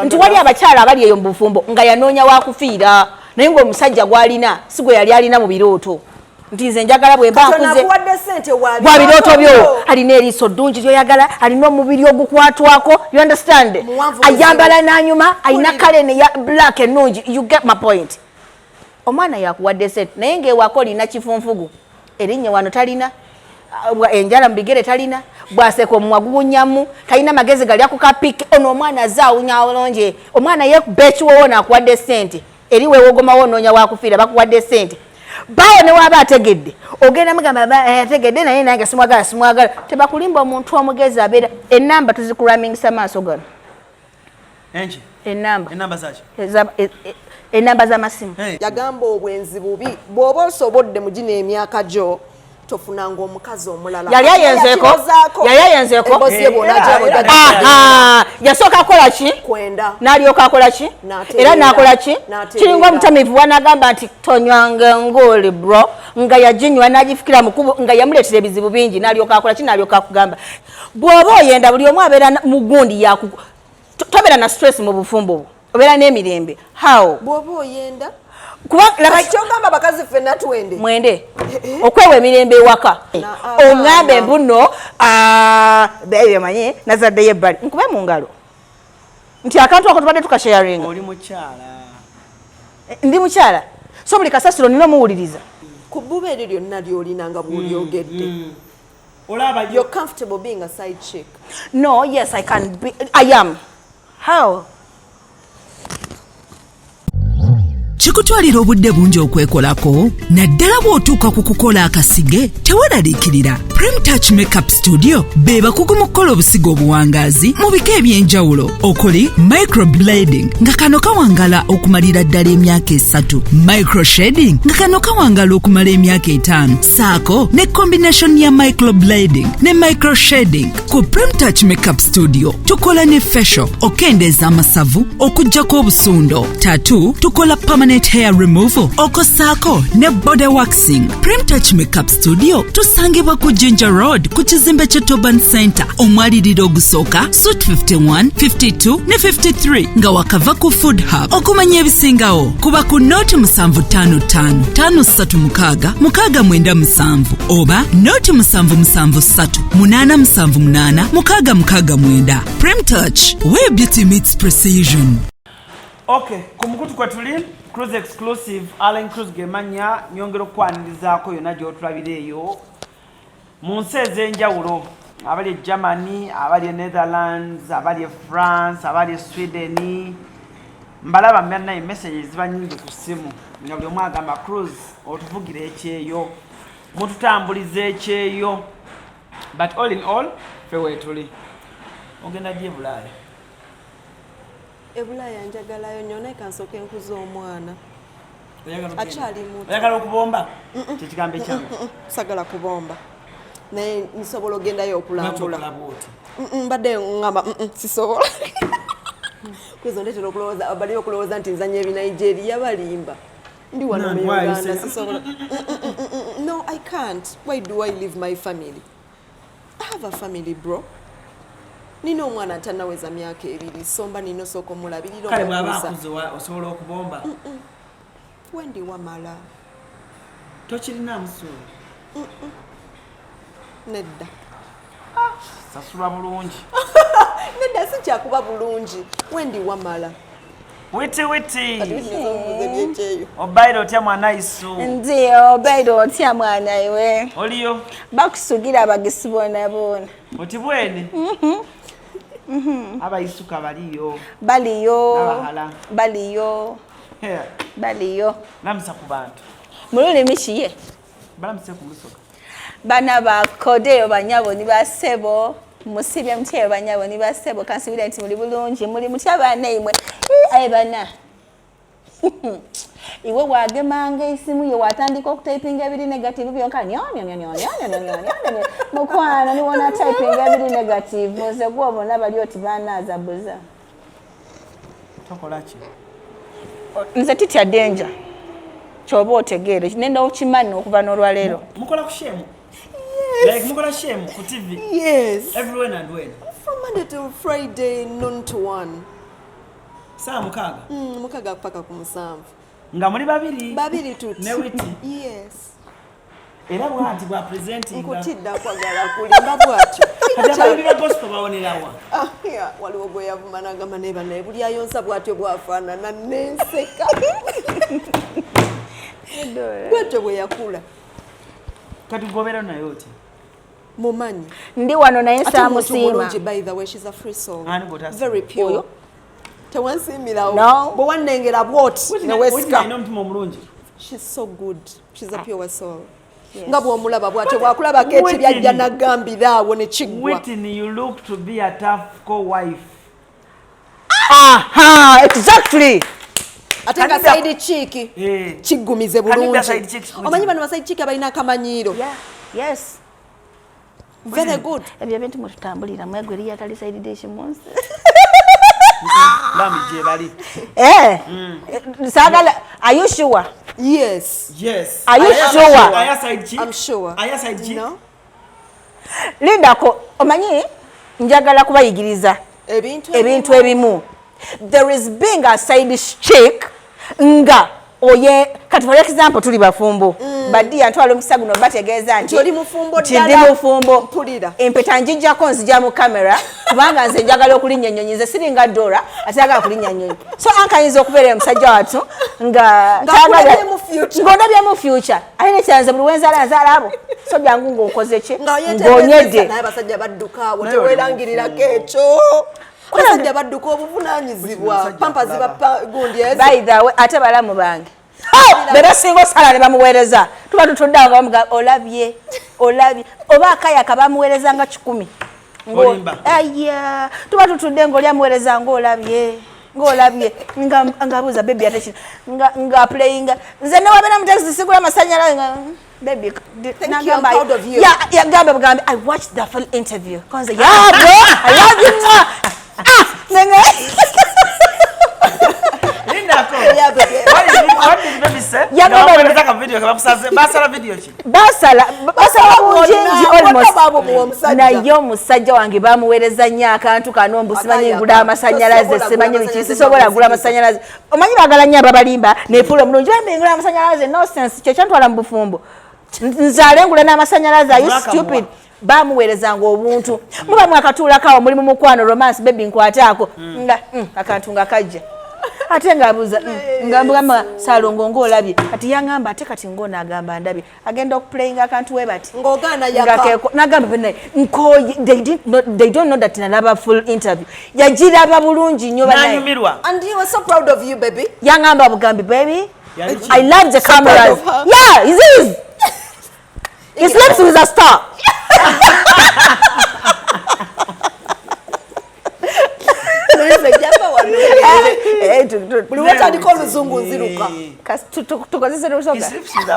Nti wali abakyala abali eyo mu bufumbo nga yanoonya wakufiira naye ng'omusajja gw'alina si gwe yali alina mu birooto. Nti nze njagala bwe mba nkuze bwa birooto byo alina eriiso ddungi lyoyagala alina omubiri ogukwatwako you understand ayambala n'anyuma alina kale ne ya black ennungi you get my point. Omwana yakuwadde sente naye ng'ewako olina kifunfugu erinnya wano talina enjala mu bigere talina bwaseka omumwa guwunyamu talina magezi gali akukapiki ono omwana azaawunya olonje omwana ye bekiwowo naakuwadde sente eri weewogomawo onoonya wakufiira bakuwadde sente bawo ne waaba ategedde ogenda mugamba ategedde naye nange simwagala tebakulimba omuntu omugezi abeera ennamba tuzikuramingisa maaso gano ennamba z'amasimu yagamba obwenzi bubi bw'oba osobodde mu gino emyaka gyo tofunanga omukazi omulala yali ayenzeeko yasooka akola ki n'alyoka akola ki era n'akola ki kiringa omutamivu wanagamba nti tonywanga ngooli bro nga yaginywa n'agifukira mukubu nga yamuleetera ebizibu bingi n'alyoka akola ki n'alyoka akugamba bw'oba oyenda buli omu abeera mu gundi tobeera na stress mu bufumbo bwo obeera n'emirembe how bw'oba oyenda kyogamba bakazi ffenna twende mwende okwewa emirembe ewaka oŋŋambe mbuno bemanye nazaddeyo ebbali nkube mu ngalo nti akantu ako tubadde tukasharinga ndi mukyala so buli kasasiro nina omuwuliriza ku bbuba eryo lyonna lyolina nga bw'olyogedde you're comfortable being a side chick? No, yes, I am. How? Chikutwalira obudde bungi okwekolako naddala bw'otuuka ku kukola akasige teweeraliikirira Prem Touch Makeup Studio be bakugu mu kukola obusigo obuwangaazi mu bika eby'enjawulo okuli microblading nga kano kawangala okumalira ddala emyaka 3 microshading nga kano kawangala okumala emyaka 5 saako ne combination ya microblading ne microshading ku Prem Touch Makeup Studio tukola ne facial okendeeza amasavu okuggyako obusundo tattoo tukola permanent hair removal okosaako ne body waxing. Prem Touch Makeup Studio tusangibwa ku Ginger Road ku kizimbe kye Toban Center omwaliriro ogusooka Suite 51, 52 ne 53 nga wakava ku Food Hub. Okumanya ebisingawo kuba ku Note 755 536 697 oba Note 773 878 669. Prem Touch, where beauty meets precision. Okay, kumukutu kwa tuli CRUZ exclusive ALLANCRUZ gemanya nyongero kwanirizaako yonna gy'otulabireeyo mu nsi ez'enjawulo abali Germany, abali Netherlands, abali France, abali Sweden. Mbalaba mmenna messages ziba nyingi ku ssimu nga buli omu agamba CRUZ otuvugire ekyeyo mututambulize ekyeyo but all in all ffe weetuli ogenda gye Bulaaya Ebulaaya njagalayo nyona ekansooka enkuza omwana akyali muto oyagala okubomba kyekigambo ekyange sagala kubomba naye nsobola ogendayo okulambula mbadde ngamba sisobola kwezo ndetera okulowooza bali okulowooza nti nzanya ebinigeria balimba ndi wano mu Uganda sisobola no I can't. Why do I leave my family? I have a family, bro. Nino omwana atanaweza myaka 2 somba nino soko mulabiriro kale baba akuzowa osobola okubomba wendi wamala tochirina musulu nedda sasula bulungi nedda si kyakuba bulungi wendi wamala witi witi obairo otya mwana isu ndi obairo otya mwana iwe oliyo bakusugira abagisi bona oti bwene abayisuka baliyo baliyo namusa ku bantu mululimi kiye balamusa ku musoka bana bakodeyo banyabo ni basebo musibye mutye banyabo ni basebo kansibira nti muli bulungi muli mutya bana imwe ayi bana iwe wagemanga isimu ye watandika okutypinga ebiri negative byonka mukwana ni wona typing ebiri negative oze gwobona bali oti banaza buza tokola ki nze titya danger kyoba otegeere nenda okimani okuva n'olwaleero mukola ku shame like mukola shame ku TV yes everywhere and when from Monday to Friday noon to 1 Saa mukaga. Mukaga paka ku 7. Nga muri babiri tuti. Ne Witney. Yes. Era bwati bwa presenting. Nkutidda kwagala kulimba bwatyo. Kati abayimbi gospel bawonerawa. Yeah, waliwo gwe yavuma n'agamba ne bannaye buli ayonsa bwatyo bwafaanana n'enseka. Bwatyo bwe yakula. Kati gobera nayo oti. Mumanyi. Ndi wano naye saamusiima. By the way, she's a free soul. Very pure. Tewansiimirawo. No. Bwe wannengera bwoti ne wesika. She's so good. She's a pure soul. Nga bw'omulaba bw'atyo bw'akulabako ekibyajja n'aggambira awo ne kiggwa. Witney, you look to be a tough co-wife. Aha, exactly. Ate nga side chick kiggumize bulungi. Omanyi bano ba side chick abalina akamanyiiro. Yes. Very good. Ebyo bintu mutambulira mwegwe eri yatali side dish munsi. Lami je bali. Sagala, are you sure? Yes. Are you sure? Aya side chick? I'm sure. Aya side chick? No. Linda ko omanyi njagala kubayigiriza ebintu ebimu. There is being a side chick nga oye kati for example tuli bafumbo badi antwalo mkisaguno bategeeza nti oli mufumbo ddala ndi mufumbo mpulira empeta njijjako nzija mu kamera kubanga nze njagala okulinnya ennyonyi nze siringa Dora ate agala kulinnya ennyonyi so ankayinza okubeera omusajja wattu nga ng'ondabye mu future alina ekyanze buli wenzaala nzaalaabo so byangu ng'okoze ki ng'onyedde naye basajja badduka awo teweerangirirako ekyo basajja badduka obuvunaanyizibwa pampa ziba gundi ezi by the way ate balamu bange bera singo sala ne bamuweereza tuba tutudde awo bamuga olabye oba akayaka bamuweereza nga 10 aya tuba tutudde ng'oli amuweereza ng'olabye ngabuuza bebi ate nga playing nze ne wabeera mu taxi sigula amasannyalaze baby nagamba yagamba bugambe I watched the full interview konze yeah bro I love you Nenge. Linda ko. What did baby say? Ya no nataka video kama kusaze basala video chi. Basala bunjenji almost. Na yo musajja wange bamuweereza nnyo akantu kano mbusimanyi ngula amasanyalaze simanyi biki sobola gula amasanyalaze. Omanyi bagala nnyo ababalimba ne fulo mulungi bambe ngula amasanyalaze no sense kyo kyantwala mu bufumbo. Nzale ngula n'amasanyalaze are you stupid? Bamuweerezanga obuntu muba mwakatuula kawo mulimu mukwano romance baby nkwataako nga akantu nga kajja ate ngaabuuza ngambugamba Salongo ng'olabye kati yangamba ate kati ng'ono agamba ndabye agenda okuplayinga akantu we bati ng'ogaana yaka nagamba bene nkoye they don't know that nalaba full interview yagiraba bulungi nnyo banaye and he was so proud of you baby yangamba bugambi baby I love the cameras yeah he sleeps with a star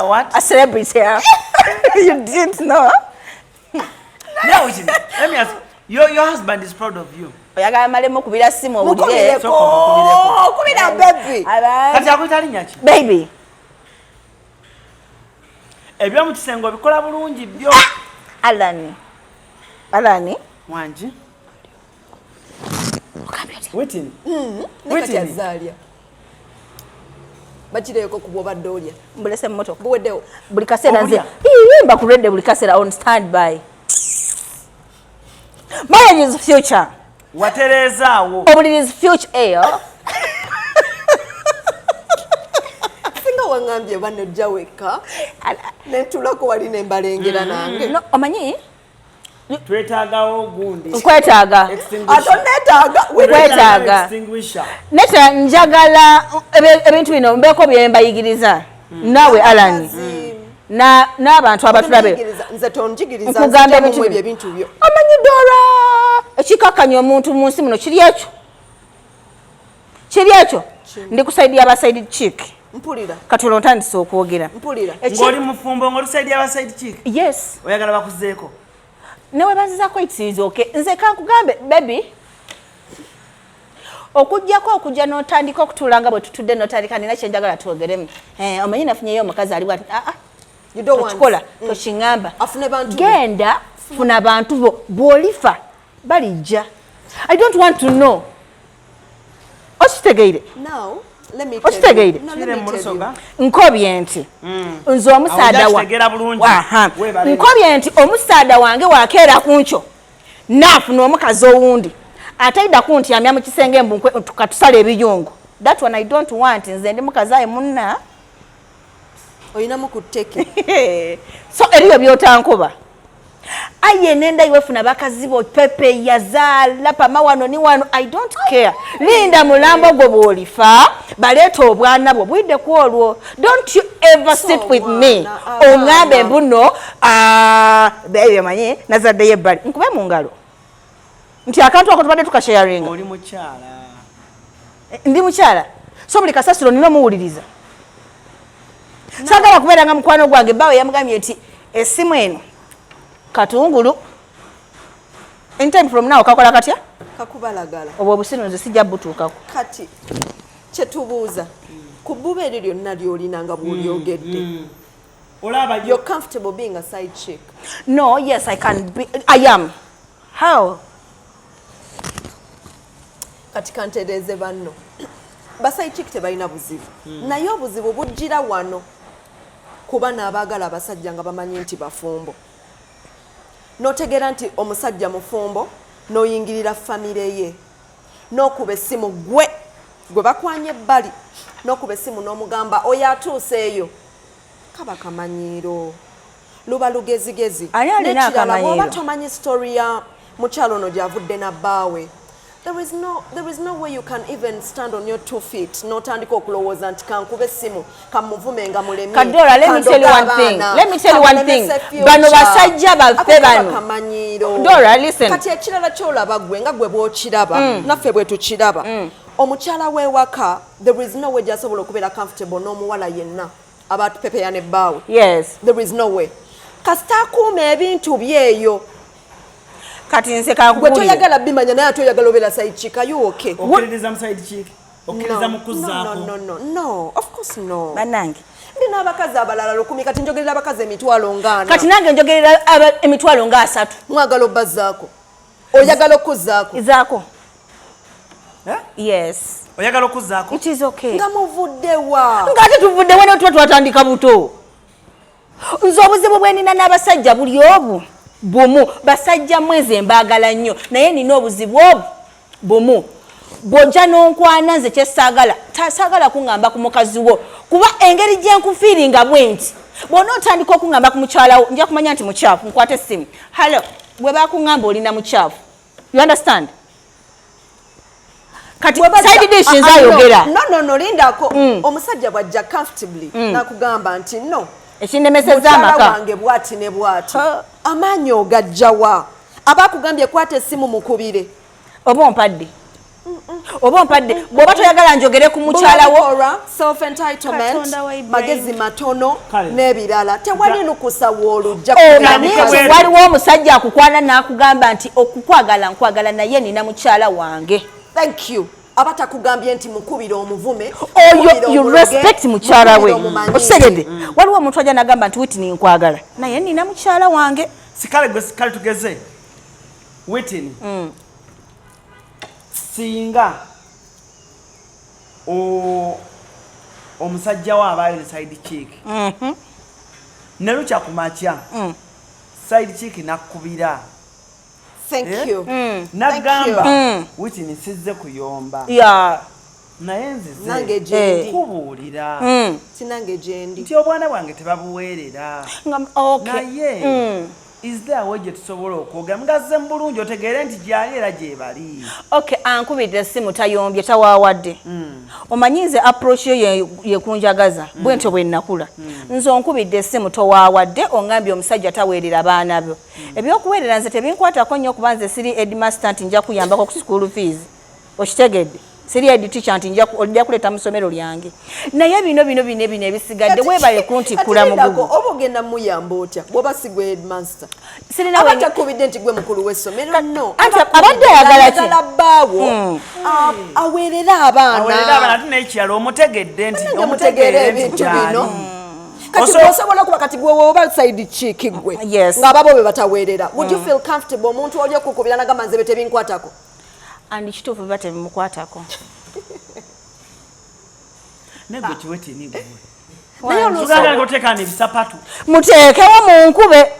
what? A celebrity here. You didn't know? No, let me ask you. Your husband is proud of you. Oyagala malemo kubira simu obulire. Kubira baby. Kati akuyita linnya ki? Baby. Ebyo mu kisengo bikola bulungi byo. Alani. Wanji. Witney. Witney Zalia. Bachireko kuboba Dora. Mbulese moto. Buwedeo. Buli kaseera nze. Mba kurede buli kaseera on standby. Marriage is future. Waterezaawo. Obuliri is future Singa wangambye bano jaweka. Netulako wali nembalengera nange. No, omanyi? Twetaagawo gundi. Nkwetaaga. Atonetaaga. Nkwetaaga. Neta njagala ebintu bino mbeko bye mbayigiriza. Nawe Alani. N'abantu abatulabe. Nze tonjigiriza. Nkugamba ebintu byo. Omanyi Dora. Ekikakanya omuntu mu nsi muno kiri ekyo. Ndi kusaidia aba side chick. Mpulira. Katulo ntandise okwogera. Mpulira. Ngoli mufumbo ngoli side aba side chick. Yes. Oyagala bakuzeeko. Newe bazizaako itsizoke nze kankugambe baby okujja n'otandika okutulanga bwe tutudde n'otandika nina kyenjagala twogeremu omanyi nafunyeyo omukazi ali bwati okikola tokiŋŋamba genda funa abantu bo bw'olifa balijja I don't want to know Okitegeire? Now, let me Okitegeire? Nkobye nti nze omusaada wa nkobye nti omusaada wange wakeera kuncho nafuna omukazi owundi ataida kunti amya mu kisenge mbunkwe tukatusala ebiyungu. That one I don't want. Nze ndi mukazi aye munna oyina mukuteke so eriyo byotankuba aye nenda iwefuna bakazi bo pepe yazala pama wano ni wano. I don't care. Linda mulambo gwo bwolifa baleeta obwana bwo bwidde ku olwo. Don't you ever sit with me ongambe mbuno bebe manye nazadde yebbali nkube mu ngalo nti akantu ako tubadde tukasharinga. Oli mukyala. Ndi mukyala so buli kasasiro nino muwuliriza. Sagala kubeera nga mukwano gwange bawe yamugambye nti essimu eno katungulu anytime from now kakola katya kakubalagala obwo obusino nze sijja butuukako. Kati kyetubuuza ku bbuba eryo lyonna lyolina nga bw'olyogedde you're comfortable being a side chick? No, yes, I can be. I am. How? Kati kantereze banno baside chick tebalina buzibu naye obuzibu bujjira wano kuba n'abaagala abasajja nga bamanyi nti bafumbo. N'otegeera nti omusajja mufumbo n'oyingirira famire ye n'okuba essimu gwe bakwanye ebbali n'okuba essimu n'omugamba oyo atuuseeyo kaba kamanyiiro luba lugezigezi n'ekirala bw'oba tomanyi story ya mukyalo ono gy'avudde na bbaawe. There is no way you can even stand on your 2 feet. N'otandika okulowooza nti kankube essimu kamuvume nga mulemi. Kadora, let me tell you one thing. Let me tell you one thing. Bano basajja baffe bano. Dora, listen. Kati ekirala ky'olaba gwe nga gwe bw'okiraba naffe bwe tukiraba. Omukyala w'ewaka there is no way gy'asobola okubeera comfortable n'omuwala yenna abaatupepeya ne bbaawe. Yes. There is no way. Kasita akuuma ebintu byeyo. Kati nse kakubulira. Gwe toyagala bimanya naye atoyagala obeera side chick. Are you okay? Okkiriza mu side chick? Okkiriza mu kuzaako? No, of course no. Bannange. Ndina abakazi abalala 10 kati njogerera abakazi emitwalo ngana. Kati nange njogerera emitwalo nga 3. Mwagala obbazaako. Oyagala okuzaako. Izaako. Yes. Oyagala okuzaako? It is okay. Nga muvuddewa. Nga ate tuvuddewa ne tuba twatandika buto. Nze obuzibu bwe nina n'abasajja buli obu. Bumu basajja mweze mbagala nnyo naye nina obuzibu obu bumu bw'ojja n'onkwana nze kyessaagala tasaagala kuŋŋamba ku mukazi wo kuba engeri gye nkufiiringa bwenti bw'ona otandika okuŋŋamba ku mukyalawo nja kumanya nti mukyafu nkwate essimu hallo bwe bakuŋŋamba olina mukyafu you understand kati side dish nzayogera no lindako omusajja bw'ajja comfortably nakugamba nti no ekinemeseza amaka wange bwati ne bwati amaanyi ogajjawa abakugambye kwata essimu mukubire oba ompadde bw'oba toyagala njogere ku mukyalawo self entitlement magezi matono n'ebirala tewali lukusa w'olujja waliwo omusajja akukwana n'akugamba nti okukwagala nkwagala naye nina mukyala wange. Thank you. Abatakugambye nti mukubira omuvume you respect mukyala we okitegedde waliwo omuntu ajja nagamba nti Witney nkwagala naye nina mukyala wange sikale tugeze Witney singa omusajja we abaayo ne side chick ne lukya ku makya side chick nakubira thank you nagamba Witney sizze kuyomba naye nzize nange gyendi kubuulira sinange gyendi nti obwana bwange tebabuweerera naye is there way gye tusobola okwogera mugazze mu bulungi otegeere nti gyali era gyebali. Okay, ankubidde essimu tayombye tawaawadde omanyize approach yo yekunjagaza bwentyo bwe nnakula nze onkubidde essimu towaawadde ongambye omusajja taweerera baana byo ebyokuweerera nze tebinkwatako nnyo kuba nze siri headmaster nti nja kuyambako ku school fees okitegedde siri head teacher nti ojja kuleeta mu ssomero lyange naye bino ebisigadde weebale kuntikkula mugugu oba ogenda muyamba otya bw'oba si gwe headmaster abatakubidde nti gwe mukulu w'essomero no abadde ayagala ki bbaawo aweerera abaana ate n'ekirala omutegedde nti omutegeera ebintu bino kati osobola kuba kati gwe oba side chick gwe ng'ababo be bataweerera would you feel comfortable omuntu oli okukubira nagamba nze be tebinkwatako andi kituufu biba tebimukwatako Nego chiwete ni gwe. Nayo Uganda gotekana ebisapatu. Mutekewo mu nkube.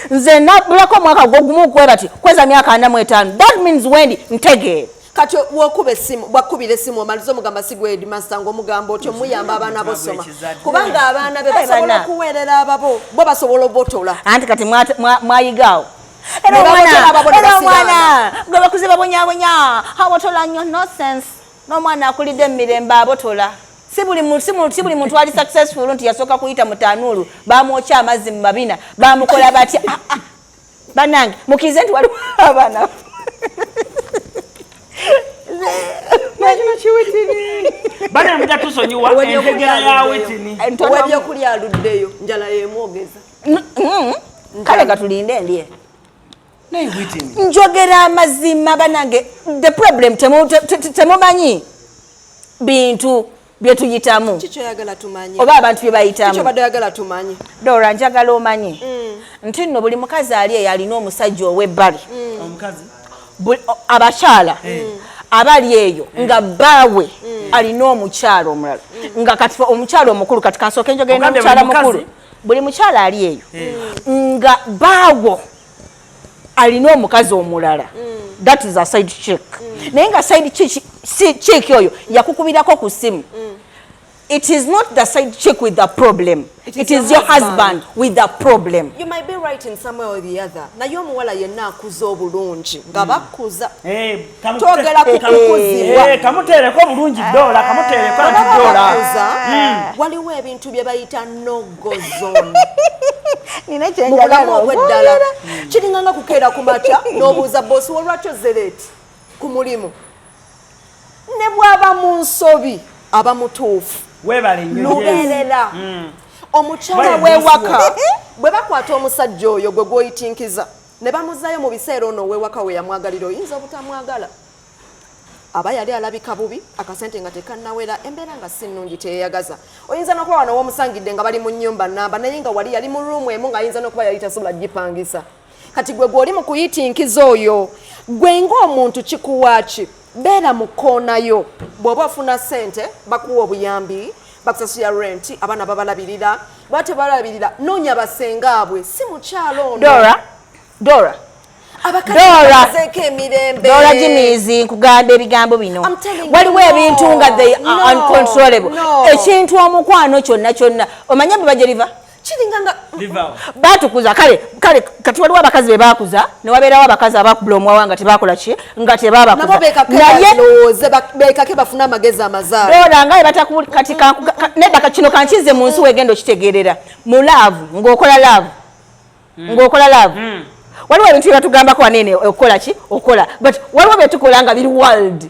Nze nabulako mwaka gogumu kwe bati kweza myaka 45. That means when ntege. Kati wokube simu bakubire simu omalizo mugamba sigwe headmaster ngo mugambo otyo muyamba abaana bosoma. Kubanga abaana be basobola kuwerera ababo bo basobola obotola. Anti kati mwayigawo. Era mwana gwe bakuziba bonyabonya hawotola nnyo nonsense. N'omwana akulidde emirembe abotola. Si buli muntu ali successful nti yasoka kuyita mutanulu bamwocha amazzi mu mabina bamukola batya banange mukize nti wali abana bana mja tusonyiwa entegera ya Witney wabyo kuli aluddeyo njala yemwogeza kale katulinde ndiye naye Witney njogera amazima banange the problem temumanyi bintu byetuyitamu kicho yagala tumanyi oba abantu bye bayitamu kicho bado yagala tumanyi Dora njagala omanyi nti nno buli mukazi ali eyalina omusajja ow'ebbali omukazi abakyala abali eyo nga bawe alina omukyalo omulala nga kati omukyalo omukulu kati kansooke njogera n'omukyala mukulu buli mukyala ali eyo nga bawo alina omukazi omulala that is a side chick naye nga side chick oyo yakukubirako ku simu. It is not the side chick with the problem. It is your husband with the problem. You might be right in some way or the other. Na yo muwala yenna akuza obulungi nga bakuza. Togera kukuzibwa. Kamutereko bulungi Dora, kamutereko Dora. Waliwo ebintu bye bayita no go zone. Nina kyenjagala okweddala. Kiringanga kukeera ku matya n'obuuza boss wo lwakyo zereti ku mulimu. Ne bw'aba mu nsobi aba mutuufu. Webale nnyo luberera omukyala wewaka bwe bakwata omusajja oyo gwe gwoyitinkiza ne bamuzayo mu biseera ono wewaka we yamwagalira oyinza obutamwagala aba yali alabika bubi akasente nga tekannawera embeera nga si nnungi teyeyagaza oyinza n'okuba wano w'omusangidde nga bali mu nnyumba namba naye nga wali yali mu ruumu emu ng'ayinza n'okuba yali tasobola gipangisa kati gwe gw'oli mu kuyitinkiza oyo gwe ng'omuntu kikuwaaki beera mu koonayo bw'oba ofuna ssente bakuwa obuyambi bakusasula rent abaana babalabirira bate balabirira noonya basengaabwe si mukyalo ono Dora Dora Jimmyz nkugamba ebigambo bino waliwo ebintu nga they are uncontrollable ekintu omukwano kyonna omanya bwe bajeriva kiringanga batukuza kale kati waliwo abakazi be bakuza ne wabeerawo abakazi abakublomwawa nga tebakola ki nga tebabakuza bekake bafuna amagezi amazaalo Dora nga bataku kati nedda kino kankize mu nsi wegenda okitegerera mu laavu ng'okola laavu waliwo ebintu bye batugambako wanene okola ki okola but waliwo byetukola nga biri world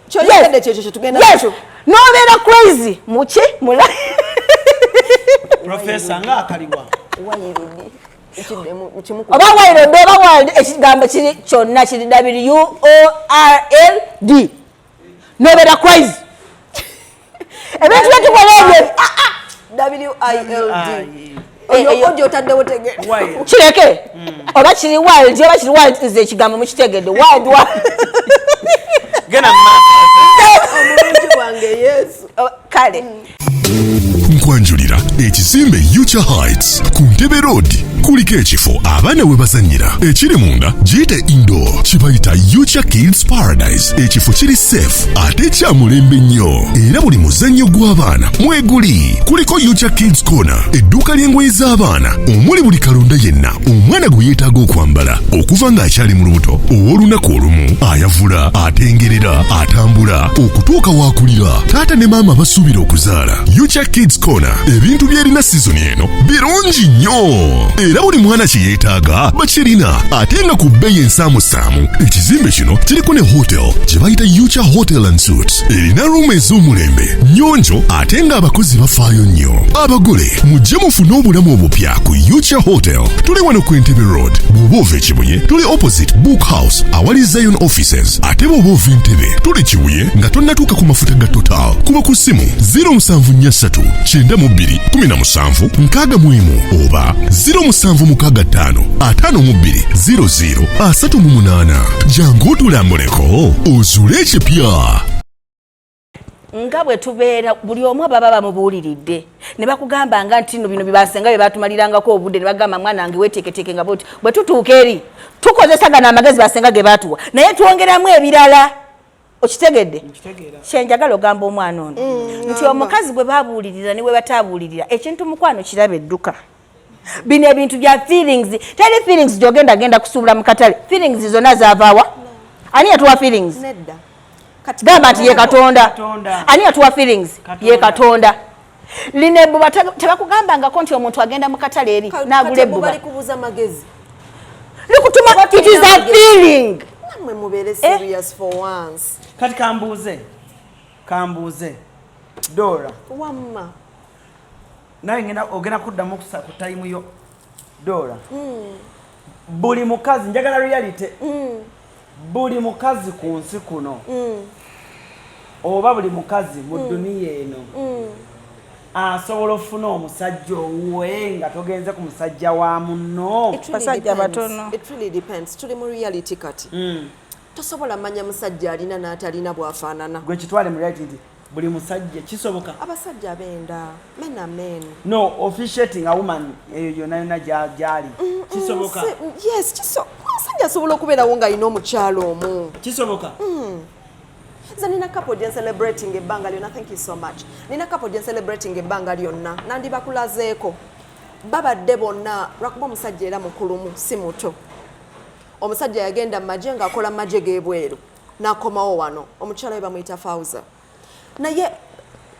kyoyogedde kyekyo kyetugenda nakyo n'obeera crazy muki mula Professor nga akaliwa oba wayirodde oba world ekigambo kiri kyonna kiri WORLD n'obeera crazy ebintu byetukola ebyo WILD oyo otaddewo tegedde kireke oba kiri world oba kiri world is ekigambo mukitegedde world gena omulungi wange Yesu kale nkwanjulira ekizimbe Future Heights ku Ntebe Road kuliko ekifo abaana we bazannyira ekiri munda giyite indoor kibayita Future Kids Paradise ekifo kiri safe ate kya mulembe nnyo era buli muzannyo gw'abaana mweguli kuliko Future Kids Corner edduuka ly'engoye z'abaana omuli buli kalonda yenna omwana gwe yeetaaga okwambala okuva ng'akyali mu lubuto ow'olunaku olumu ayavula atengerera atambula okutuuka waakulira taata ne maama basuubira okuzaala Future Kids Corner ebintu by'erina sizoni eno birungi nnyo era buli mwana kye yeetaaga bakirina ate nga ku bbeeyi ensaamusaamu ekizimbe kino kiriko ne hotel gye bayita Future Hotel and Suites erina ruumu ez'omulembe nnyonjo ate ng'abakozi bafaayo nnyo abagole mujje mufune obulamu obupya ku Future Hotel tuli wano ku Entebbe Road bw'oba ova Kibuye tuli opposite Book House awali Zion Offices ate bw'oba ova Entebbe tuli Kibuye nga tonnatuuka ku mafuta ga Total kuba ku ssimu 0743 92 17 61 oba 07 0765520038 jangu tulambuleko ozule ekipya. Nga bwe tubeera buli omu baba bamubuuliridde ne bakugamba nga nti bino bibasenga bye batumalirangako obudde ne bagamba mwana wange weeteeketeeke nga boti bwe tutuuka eri tukozesa gana amagezi basenga ge batuwa naye twongeramu ebirala okitegedde kyenjagala ogamba omwana ono nti omukazi gwe babuulirira ne we bataabuulirira ekintu mukwano kiraba edduka bino ebintu bya feelings teri feelings gy'ogenda kusuubula mu katale feelings zonna zaavaawa ani yatuwa feelings nedda gamba nti ye Katonda ani yatuwa feelings ye Katonda line buba tebakugambangako nti omuntu agenda mu katale eri n'agula ebbuba bali kubuza magezi likutuma it is a feeling namwe mubeere serious for once kati kambuuze Dora wamma naye ngenda ogenda kuddamu ku time yo Dora buli mukazi njagala reality buli mukazi ku nsi kuno oba buli mukazi mu duniya eno asobola ofuna omusajja owuwe nga togenze ku musajja wa munno basajja batono it really depends tuli mu reality kati tosobola manya musajja alina n'atalina bwafaanana gwe kitwale mu reality nti buli musajja kisoboka abasajja benda men are men no officiating a woman yonna yonna gyali kisoboka yes musajja asobola okubeerawo nga alina omukyalo omu kisoboka nze nina couple gye celebrating ebbanga lyonna thank you so much nina couple gye celebrating ebbanga lyonna nandibakulazeeko babadde bonna lwakuba omusajja era mukulumu si muto omusajja yagenda mu magye ng'akola mu magye g'ebweru n'akomawo wano omukyala we bamuyita Fauza naye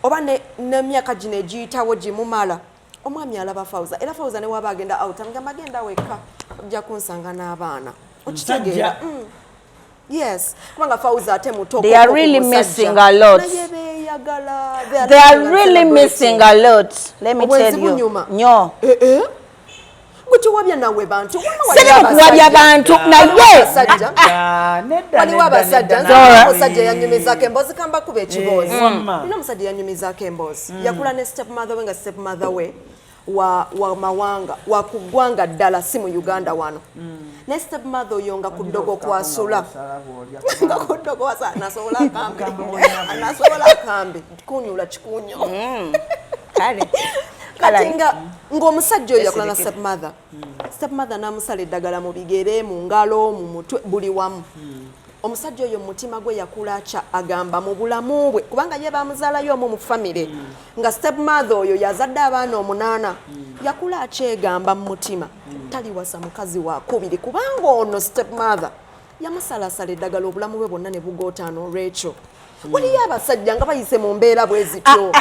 oba n'emyaka gino egiyitawo gimumala omwami alaba Fauza era Fauza ne waba agenda out amugamba agenda wekka ojja kunsanga n'abaana okitegeera yes kubanga Fauza ate muto they are really missing a lot naye beeyagala they are really missing a lot let me tell you nyo kutuwabya nawe bantu sebe kuwabya bantu naye waliwo abasajja omusajja yanyumizako emboozi kamba kuba ekiboozi nina omusajja yanyumizako emboozi yakula ne step mother we nga step mother we wa mawanga wa kugwanga ddala si mu Uganda wano ne step mother oyo nga ku ddogo kwasula nga ku ddogo wasa nasobola akambe kunyula kikunyo kale kati ng'omusajja oyo yakula na step mother n'amusala eddagala mu bigere mu ngalo mu mutwe buli wamu omusajja oyo mutima gwe yakula aca agamba mu bulamu bwe kubanga ye bamuzaalayo omu mu famire nga step mother oyo yazadde abaana 8 yakula akyegamba mu mutima taliwasa mukazi wa kubiri kubanga ono step mother yamusalasala eddagala obulamu bwe bwonna ne bugootaano olw'ekyo waliyo abasajja nga bayise mu mbeera bwe zityo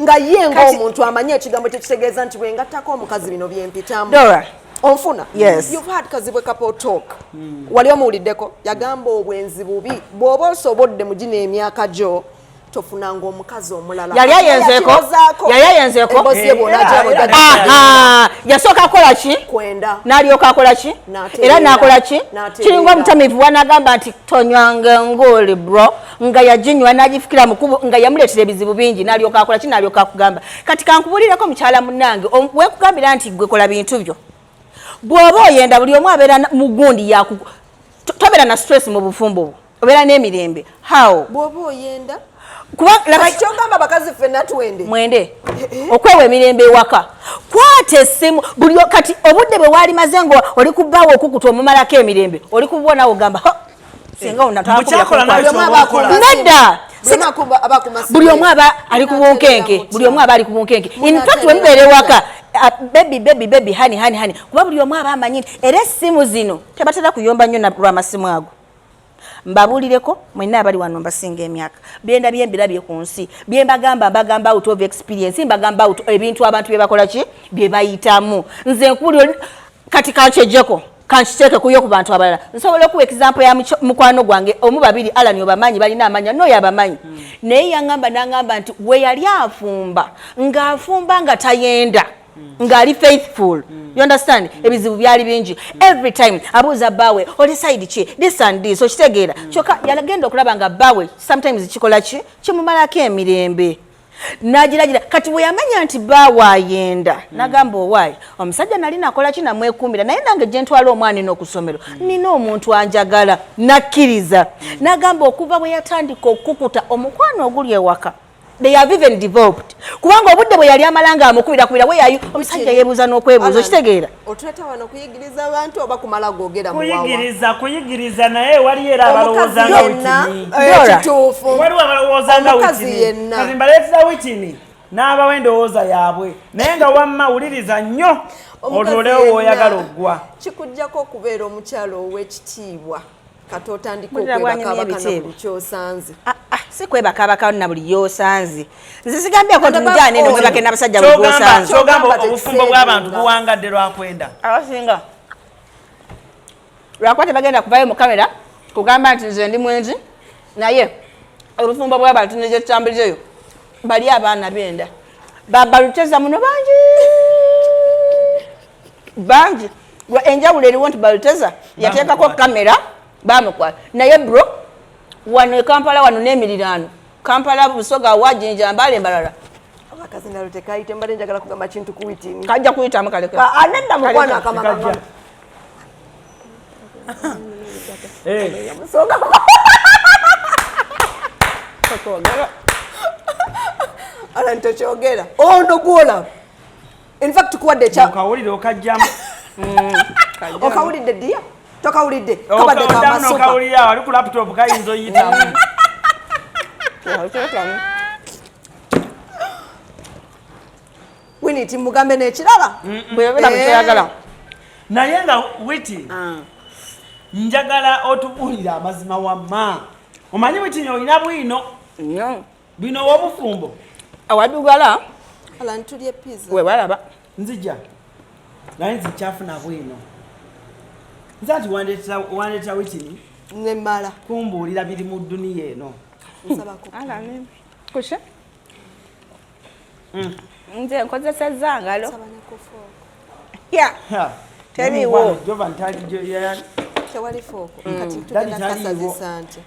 nga ye ng'omuntu amanye ekigambo tekitegeeza nti bwengattako omukazi bino byempitamu Dora onfuna yes you've had Kazibwe couple talk wali omuwuliddeko yagamba obwenzi bubi bw'oba osobodde mu gino emyaka gyo tofunanga omukazi omulala yali ayenzeeko emboozi ye bwona yasooka akola ki kwenda n'alyoka akola ki era n'akola ki kiringa omutamivu wanagamba nti tonywanga ngoli bro nga yaginywa n'agifukira mukubu nga yamuleetera ebizibu bingi n'alyoka akola ki n'alyoka akugamba kati kankubulireko mukyala munnange weekugambira nti gwe kola bintu byo bw'oba oyenda buli omu abeera mu gundi tobeera na stress mu bufumbo bwo obeera n'emirembe how bw'oba oyenda kuba kyogamba bakazi ffenna twende mwende okwewa emirembe ewaka kwata essimu buli kati obudde bwe waali maze ngo oli kubbaawo okukuta omumalako emirembe oli kuboonawo ogamba singa nedda buli omu aba ali ku bunkenke buli omu aba ali ku bunkenke in fact we mubeera ewaka baby hani kuba buli omu aba amanyi nti era essimu zino tebatera kuyomba nnyo lw'amasimu ago mbabuulireko mwenna abali wano mbasinga emyaka byenda byembirabye ku nsi mbagamba out of experience mbagamba out ebintu abantu bye bakola ki bye bayitamu nze nkuli kati kankyejjeko kanshiteke kuyo ku bantu abalala nsobola okuwa example ya mukwano gwange omu babiri alani obamanyi balina amanya no yabamanyi naye yangamba nangamba nti we yali afumba nga tayenda ngali faithful you understand ebizibu byali bingi every time abuza bawe oli side ki this and this okitegeera kyoka yalagenda okulaba nga bawe sometimes kikola ki kimumalako emirembe Nagira kati bwe yamanya nti bawaayenda nagamba owaayi omusajja nali nakola ki namwekumbira naye nange gye ntwala omwana ino okusomero nina omuntu anjagala nakkiriza nagamba okuva bwe yatandika okukuta omukwano oguli ewaka they have even developed kubanga obudde bwe yali amalanga amukubira we yayu omusajja yeebuuza n'okwebuuza okitegeera otuleta wano kuyigiriza abantu oba kumala googera muwawa kuyigiriza naye wali era abalowooza nga Witney ekituufu waliwo abalowooza nga Witney kati mbaleetera Witney n'abawa endowooza yaabwe naye nga wamma wuliriza nnyo otuolewo w'oyagala oggwa kikujjako okubeera omukyalo ow'ekitiibwa kati otandika okwebakabaka na buli kyosanze si kwebakabaka na buli yosanze nze sigambyeko tumujane eno mwebake n'abasajja buli yosanze kyogamba obufumbo bw'abantu buwangadde lwakwenda abasinga lwakuba tebagenda kuvayo mu kamera kugamba nti nze ndi mwenzi naye obufumbo bw'abantu negyetutambulizeyo bali abaana benda babaluteza muno bangi enjawulo eriwo nti baluteza yateekako kamera bamukwala naye bro wano Kampala wano n'emirirano Kampala Busoga wajinja mbale embalala Bakazi ndalo tekaite mbale njagala kugamba kintu ku Witney kajja kuyitamu kaleka anenda mukwana kama Busoga ala ntokyogera ono gwola in fact kuwadde cha okawulire okajjamu okawulidde dia tokawulidde kabadde kama soka okawulira wali ku laptop kayinzo yitamu Witney timugambe n'ekirala bwebera mutayagala naye nga Witney njagala otubuulira amazima wamma omanyi Witney olina bwino bino wobufumbo awadugala ala ntulye pizza we balaba nzija naye nzikyafuna bwino nzati wandeta Witney nemala kumbuulira biri mu dduniya eno nsabako kusha nze nkozesezza ngalo teriwo tewali fooko kati tugenda kasazisa nti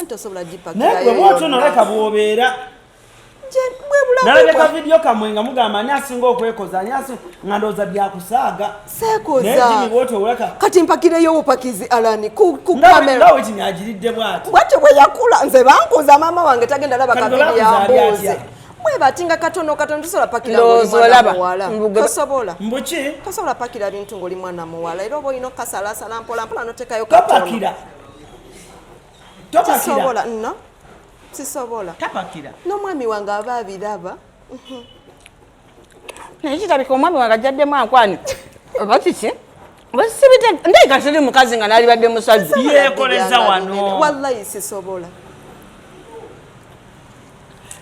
ntosobola naye gwe bwotonoleka bwobeera nalabeka vidiyo kamwe nga mugamba ani asinga okwekoza ani nga ndowooza byakusaaga seekoza kati mpakireyo obupakizi alani ku kamera nga Witney agiridde bwati bwatyo bwe yakula nze bankuza maama wange tagenda laba kavidiyo yambuuze mwebatinga katono tusobola pakira ng'oli muwala tosobola mbuki tosobola pakira bintu ng'oli mwana muwala era oba olina okasalasala mpolampola notekayo katono tosobola nno sisobola n'omwami wange aba abiraba naye kirabika omwami wange ajjaddemu ankwani oba kiki ndeka tiri mukazi nga nalibadde musajja yeekoleza wano wallahi sisobola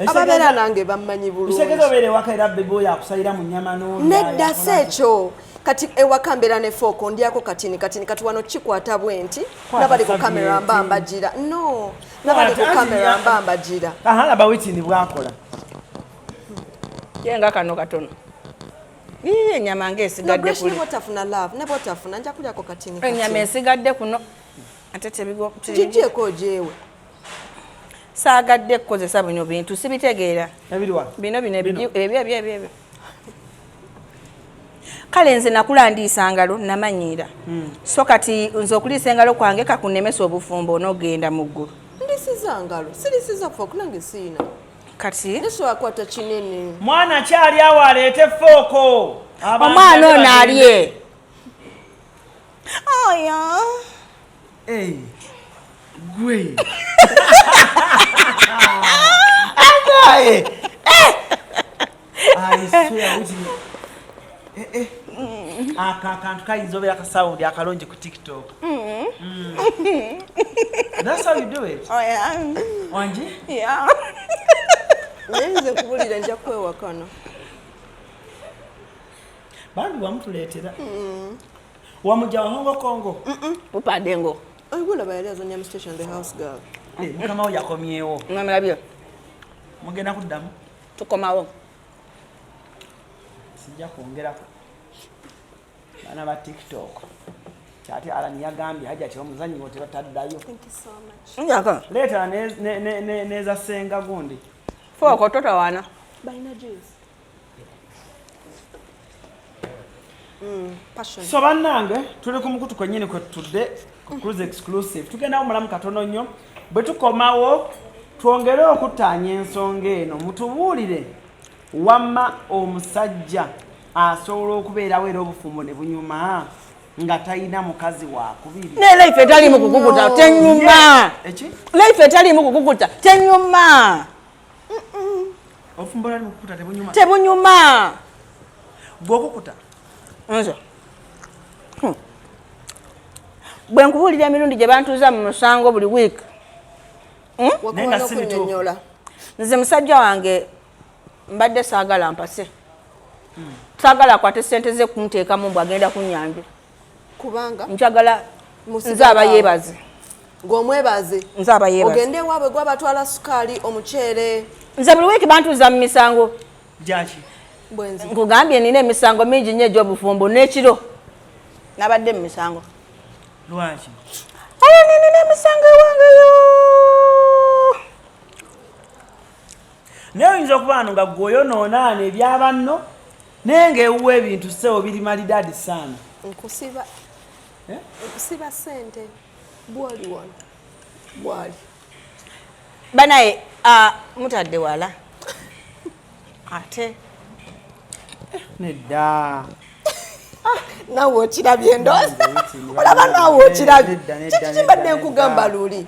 ababeera nange bammanyi bulungi nedda si ekyo kati ewaka mbeera ne fooko ndyako katini kati wano kikwata bwenti nabali ku kamera mba mbagira no nabali ku kamera mba mbagira alaba Witney bwakola yenga kano katono enyama ng'esigadde kuli nebotafuna love nebotafuna nja kulyako katini enyama esigadde kuno ate tebigo kigyeko gyewe saagadde kukozesa bino bintu sibitegeera bino ebyo kale nze nakula ndiisa ngalo namanyiira so kati nze okuliisa engalo kwange kakunemesa obufumbo onogenda mu ggulu ndisiza ngalo sirisiza fooko nange siina kati nesowakwata kinene mwana kyali awo aleete fooko omwana ono alye oya gwe aka akantu kayinza obeera kasawundi akalungi ku TikTok. That's how you do it. Oh yeah. Wanji? Yeah. Nyenze kubulira nja kwewakana. Bandu wamutuleetera. Wamujja wa Hongo Kongo. Upadengo. Ayibula bayalezo nyam station the house girl. Mukama wo yakomyewo. Mwamirabyo. Mugenda kuddamu. Tukomawo. Sijja kwongerako. Bana ba TikTok. Kyati Alan yagambye hajja kyo muzanyi wote bataddayo. Thank you so much. Njaka. Later neza senga gundi. Foko toto wana. Balina juice. Passion. So bannange tuli ku mukutu kwennyini kwe tudde CRUZ exclusive. Tugenda omulamu katono nnyo. Bwe tukomawo twongere okutaanya ensonga eno mutubuulire wamma omusajja asobola okubeerawo era obufumbo ne bunyuma nga talina mukazi wakubiri. Ne life etali mu kukukuta tenyuma. Eki? Life etali mu kukukuta tenyuma. Obufumbo lali mu kukuta tebunyuma. Tebunyuma. Gwokukuta. Nzo. Bwe nkubuulira emirundi gye bantuuza mu musango buli week. Nenga sibito. Nze musajja wange mbadde saagala mpase. Saagala akwate ssente ze kunteekamu mbw agenda kunnyanja. Kubanga njagala nzaaba yeebaze. Ng'omwebaze. Nzaaba yeebaze. Ogende ewaabwe gwabatwala sukaali omuceere. Nze buli week bantuuza mu misango. Jaki. Bwenzi. Nkugambye nina emisango mingi nnyo egy'obufumbo n'ekiro. Nabadde mu misango. Lwaki? Ayo nina emisango ewangeyo. Naye oyinza okuba wano nga gweoyonoonaana ebyabanno naye ng'ewuwa ebintu ssebo biri maridadi saana. Nkusiba ssente bwali wano bwali Banaye mutadde wala ate nedda nawe okirabye ndoozi olaba nawe okirabye kibadde nkugamba luli.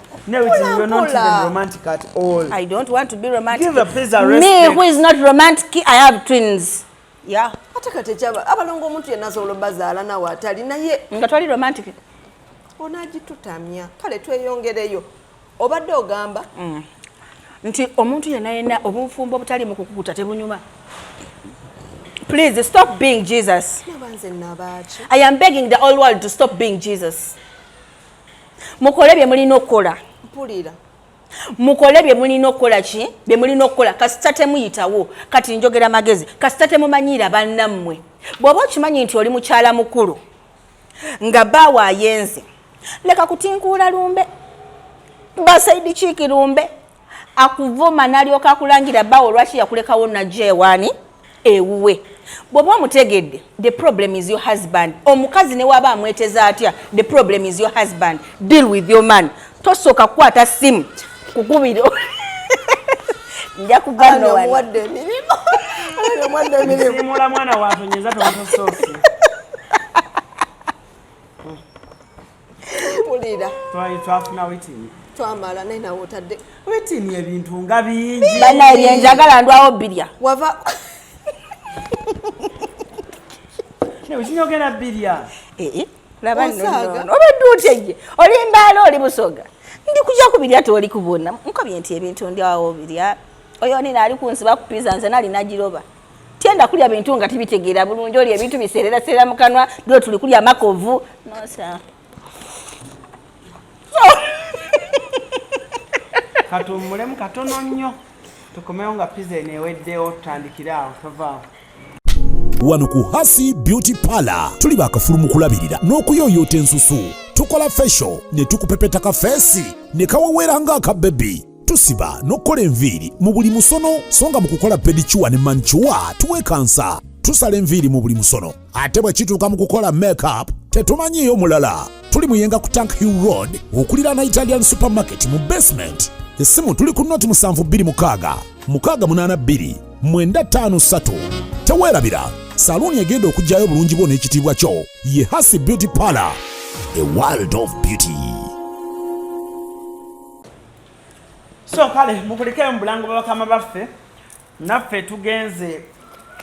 I don't want to be romantic. Give a piece of Me respect. who is not romantic, I have twins. Yeah. ate kati ekyaba abalongo omuntu yenna asobola bazaala nawe atali naye Nga twali romantic. onagitutamya kale tweyongereyo obadde ogamba Nti omuntu yenna obufumbo obutali mu kukukuta tebunyuma. Please stop being Jesus. nabanze nabaaki I am begging the whole world to stop being Jesus. Mukole bye mulina okukola. mpulira Mukole bye mulina okukola ki? Bye mulina okukola kasita temuyitawo. Kati njogera magezi. Kasita temumanyiira bannammwe. Bw'oba okimanyi nti oli mukyala mukulu nga baawa ayenze. Leka kutinkuula lumbe. Basaidi chiki lumbe. Akuvuma n'alyoka akulangira baawo lwaki yakulekawo najja ewaani ewuwe. Bw'oba omutegedde, the problem is your husband. Omukazi ne waba amweteza atya, the problem is your husband. Deal with your man. Tosooka kukwata simu kukubiro. Nja kugano wano. omuwadde emirimu Simula mwana watonyeza tomato sauce. mpulira Twafuna Witney. twamala naye nawe otadde Witney ebintu nga bingi. Banaye njagala ndwawo birya. wava Ne ukinyogera birya. Laba Osaaga. nno. Obadde otejje. Oli mbaala oli busoga. Ndi kujja kubirya toli kubona. Nkabye nti ebintu ndyawo birya. Oyo ni nali kunsiba ku pizza nze nali nagiroba. Tienda kulya bintu nga tibitegeera bulungi oli ebintu biserera mu kanwa ndo tuli kulya makovu. Nosa. Katumulemu katono nnyo. Tukomewo nga pizza eneweddewo tutandikira awo tovaawo. Wano ku Hasi Beauty Parlor tuli bakafulu mu kulabirira n'okuyooyoota ensusu. Tukola facial ne tukupepeta ka feesi ne kawawera ng'aka baby. Tusiba n'okkola enviiri mu buli musono songa mu kukola pedicure ne manicure tuwekansa. Tusala enviiri mu buli musono. Ate bwe kituuka mu kukola makeup tetumanyiiyo mulala. Tuli muyenga ku Tank Hill Road okulira na Italian Supermarket mu basement. Essimu tuli ku noti 726 682 953. Teweerabira saluni egenda okujjayo bulungi bwo n'ekitiibwa kyo ye Hasi Beauty Parlor, a world of beauty. So kale mukulike mu bulango bw'abakama baffe naffe tugenze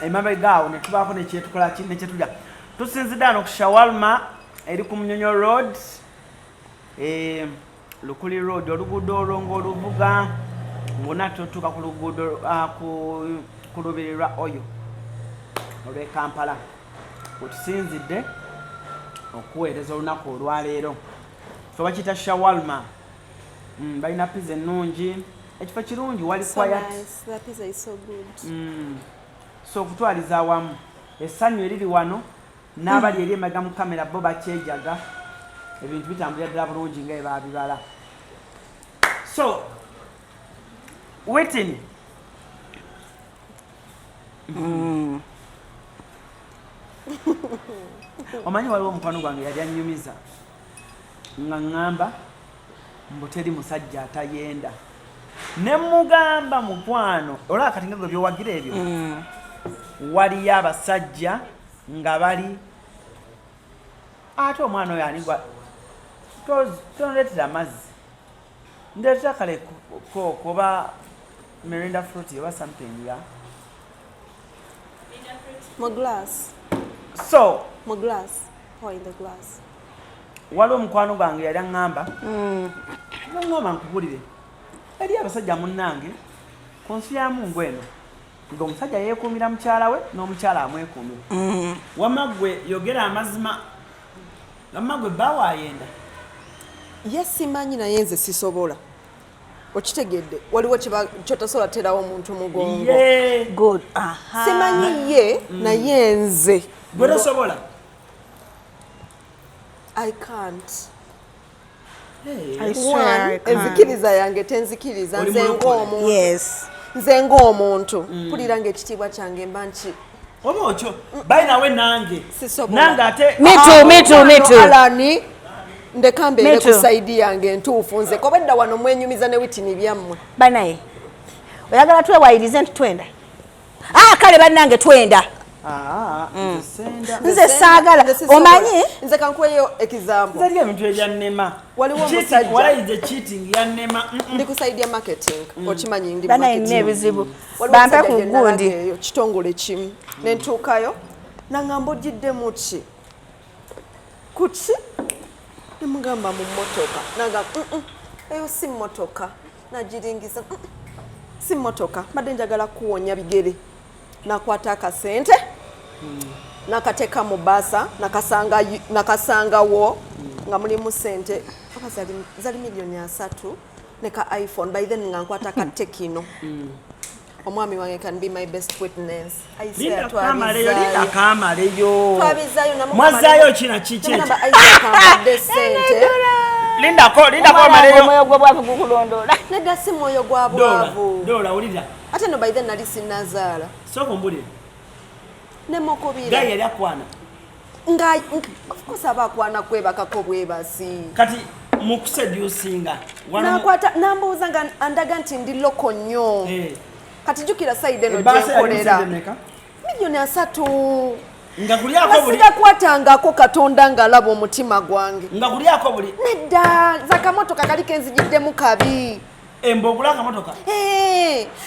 emabegaawo ne tubaako nekyetukola kindi kyetulya. Tusinzidde ano ku Shawalma eri ku Munyonyo Road, Lukuli Road, oluguudo olwongo oluvuga ng'ona tutuuka ku luguudo ku lubiri lwa Oyo olw'e Kampala. Wetusinzidde okuweereza olunaku olwaleero. Ffe bakiyita Shawalma. Balina pizza ennungi. Ekifo kirungi wali quiet. that pizza is so good. So okutwaliza awamu essanyu eriri wano n'abali eri emabega mu kamera bo bakyejaga ebintu bitambulira ddala bulungi nga ebabibala. So Witney Omanyi waliwo omukwano gwange yali annyumiza nga ŋŋamba mbu teri musajja atayenda ne mugamba mukwano olaba kati nga gwe byowagira ebyo waliyo abasajja nga bali ate omwana oyo anigwa tondeetera amazzi ndeetera kale koba Mirinda fruit oba something ya Mo glass. So Mo glass. Pour in the glass. Waliwo omukwano gwange yali aŋŋamba ngoma nkubulire eri abasajja munnange ku nsi ya Mungu eno ng'omusajja yeekuumira mukyala we n'omukyala amwekuumira wamma ggwe yogera amazima wamma ggwe bba waayenda Ye simanyi naye nze sisobola okitegedde waliwo kyotasobola terawo omuntu mugongo good simanyi ye naye nze gwe tosobola I can't. I swear I can't. Enzikiriza yange tenzikiriza nze ng'omuntu. Yes. Nze ng'omuntu mpulira ng'ekitiibwa kyange mba nki oba okyo bayi nawe nange sisobola nange ate me too Alani ndeka mbeere ku saidi yange ntuufu nze kobedda wano mwenyumiza ne Witney byammwe banaye oyagala twewayirize nti twenda kale bannange twenda nze saagala omanyi nze kankuweyo example zali ebintu ebyannema waliwo omusajja walayize cheating yannema ndi ku side ya marketing okimanyi ndi banaye nina ebizibu bampe ku gundi kitongole kimu nentuukayo nangamba ogiddemu ki kuki nemugamba mu mmotoka nagamba eyo si mmotoka nagiringisa si mmotoka mbadde njagala kuwonya bigere nakwata akasente nakateeka mu baasa nakasangawo nga mulimu sente zali milioni 3 ne ka iPhone by then nga nkwata ka Tekino omwami wange can be my best witness I say twabizaayo mwazaayo kina kiki Linda ko maleyo omwoyo gwo bwavu gukulondola nedda si mwoyo gwa bwavu Dora ulira ate no by then nali sinazaala soko mbulire nemukubira gaye yali akwana nga of course abakwana kwebakako bwebasi kati mukuseducinga nakwata nambuuza nga andaga nti ndi loko nnyo kati jukira side eno gyenkolera milioni 3 nga kulyako buli sigakwatangako katonda ng'alaba omutima gwange nga kulyako buli nedda zakamotoka kali kenzigiddemu kabi embogula akamotoka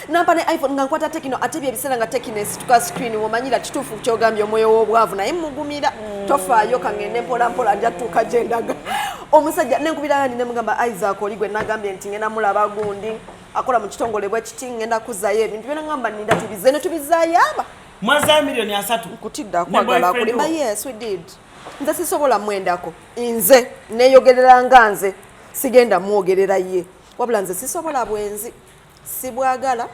nampa ne iPhone nga nkwata Tekino ate byebiseera nga Tekino esituka screen womanyira kituufu kyogambye omwoyo w'obwavu naye mugumira tofaayo kangende mpolampola ajja tuuka gyendaga omusajja nenkubira yani nemugamba Isaac oli gwe nagambye nti ngenda mulaba gundi akola mu kitongole bwe kiti ngenda kuzaayo ebintu byonna ngamba ninda tubize ne tubizaayo aba mwaza milioni 3 kutidda kwagala kulimba yes we did nze sisobola mwendako nze neyogerera nga nze sigenda mwogerera ye wabula nze sisobola bwenzi sibwagala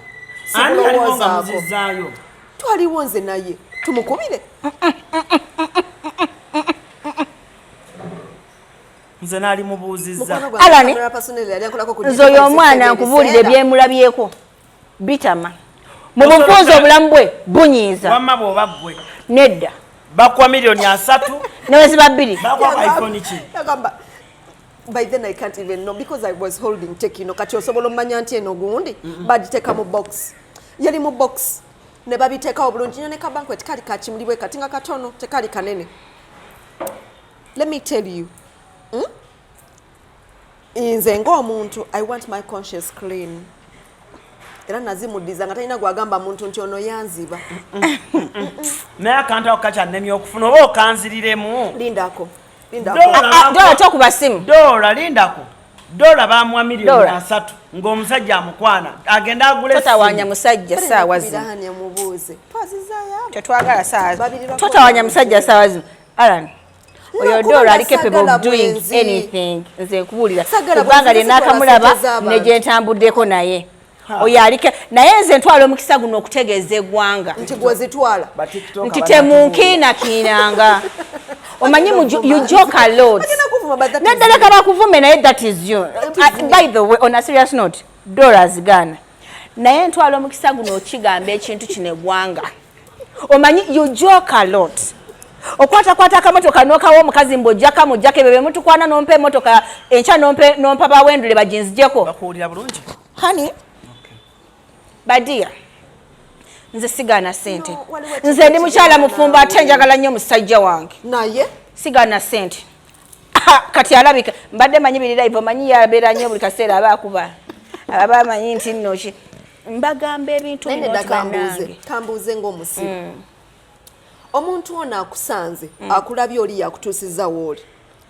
sibulowoozaako twaliwo nze naye tumukubire nze naali mubuuzizza Alani nze oyo omwana nkubulire byemulabyeko bitama mu bufunze obulamu bwe bunyiiza wamma bw'oba ggwe nedda bakwa milioni 3 neweziba 2 bakwa iPhone ki by then I can't even know because I was holding Tekino kati osobola omanya nti eno gundi bagiteeka mu box yali mu box ne babiteekawo bulungi nnyo ne kabankwet kali kakimulibwe kati nga katono tekali kanene let me tell you nze ng'omuntu I want my conscience clean era nazimudiza nga talina gwagamba muntu nti ono yanziba naye akantu ako kakyannemya okufuna oba okanziriremu lindako Dora tokuba simu Dora lindako Dora bamuwa milioni 3 ng'omusajja amukwana agenda agule totawanya musajja saawa zino mubuuze twazizaayo tetwagala saawa totawanya musajja saawa zino Alan oyo Dora ali capable of doing anything nze nkubulira kubanga lyenaakamulaba ne gyentambuddeko naye oyo alike naye nze ntwala omukisa guno okutegeeza eggwanga nti gwezitwala nti temunkiinakiinanga omanyi you joke a lot naddala kaba kuvume naye that is you by the way on a serious note Dora zigana naye ntwala omukisa guno okigamba ekintu kino eggwanga omanyi you joke a lot okwata akamotoka nokawo omukazi mbojjaka mujjake bebe mutukwana nompe emotoka encha nompa bawendule bajinzijeko bakuwulira bulungi honey badia nze sigana sente nze ndi mukyala mufumbo ate njagala nnyo musajja wange naye sigana sente kati alabika mbadde manyi biri live manyi yabeera nnyo buli kaseera abakuba abamanyi nti nnoki mbagamba ebintu kambuuze ng'omusibe omuntu ono akusanze akulabye oli yakutuusiza wooli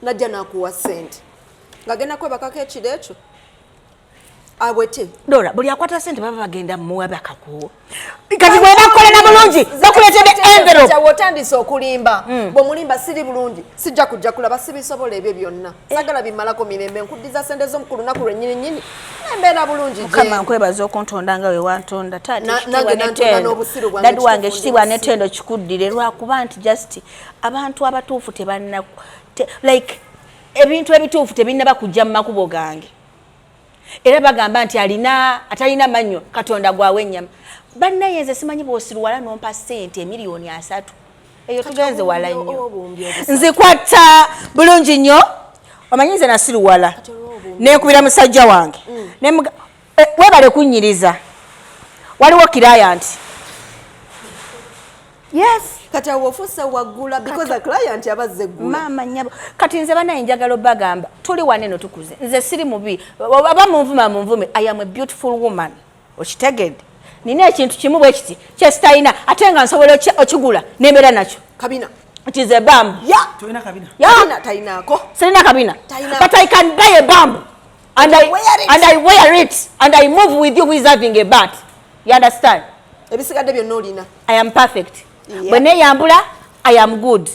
najja n'akuwa sente ng'agenda kwebakako ekiro ekyo abwete Dora buli akwata sente baba bagenda muwa bakakuwo kati bwe bakolera bulungi bakuletedde envelope kya wotandise okulimba bwe mulimba siri bulungi sijja kujja kulaba sibisobola ebyo byonna sagala bimalako mirembe nkuddiza sente z'omukulu naku lwennyini embeera bulungi kama nkwebaza okuntonda nga we wantonda dadi wange ekitiibwa n'ettendo kikuddire lwakuba nti just abantu abatuufu tebanna like ebintu ebituufu tebinnaba kujja mu makubo gange era bagamba nti atalina mannyo katonda gwawe ennyama bannaye nze simanyi bw'osiruwala nompa sente miliyoni 3 eyo tugenze wala nnyo nzikwata bulungi nnyo omanyi nze nasiruwala nenkubira musajja wange webale kunnyiriza waliwo client yes kati awo ofuusa waggula because a client abazze ggula mama nyabo kati nze banaye njagala bagamba tuli waneno tukuze nze siri mubi aba munvume I am a beautiful woman okitegedde nina ekintu kimu bwe kiti kyesitayina ate nga nsobola okigula nembeera nakyo kabina it is a bambu toyina kabina tayinaako sirina kabina but I can buy a bambu and I wear it and I move with you who is having a bat you understand ebisigadde byonna olina I am perfect bwe neeyambula I am good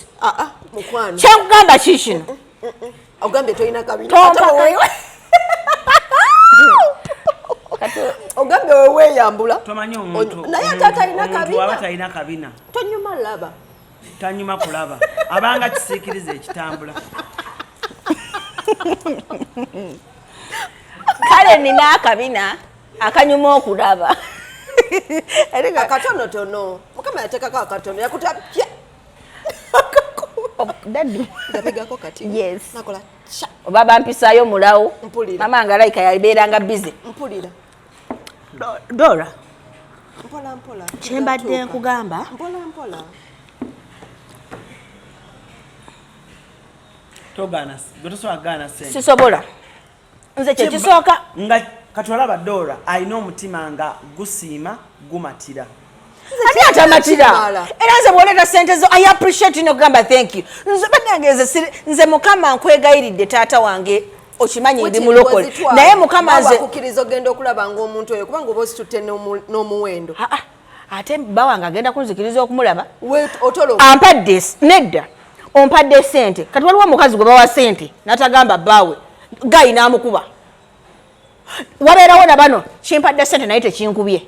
mukwano kyenkugamba kikino ogambye toyina kabina ogambye weweeyambula tomanyi omuntu naye ate atalina kabina talina kabina tonyuma laba tanyuma kulaba abanga kisiikiriza ekitambula kale nina akabina akanyuma okulaba akatonotono mukama yateekako akatono yakutapya daddy ndabigako kati yes nakola oba bampisaayo mulawo mama nga like yabeeranga busy mpulira Dora mpola kyembadde nkugamba mpola sisobola nze kyekisooka nga katwalaba Dora alina omutima nga gusiima gumatira ani atamatira era nze bwoleta sente zo I appreciate nokugamba thank you nze banengeze nze mukama nkwegayiridde taata wange okimanyi ndi mulokole naye mukama nze bakukiriza ogenda okulaba ng'omuntu oyo kubanga oba ositutte n'omuwendo ate bawange agenda kunzikiriza okumulaba otolo ampadde nedda ompadde sente kati waliwo omukazi gwe bawa sente n'atagamba bbaawe gayi n'amukuba wabeerawo na bano kimpadde sente naye tekinkubye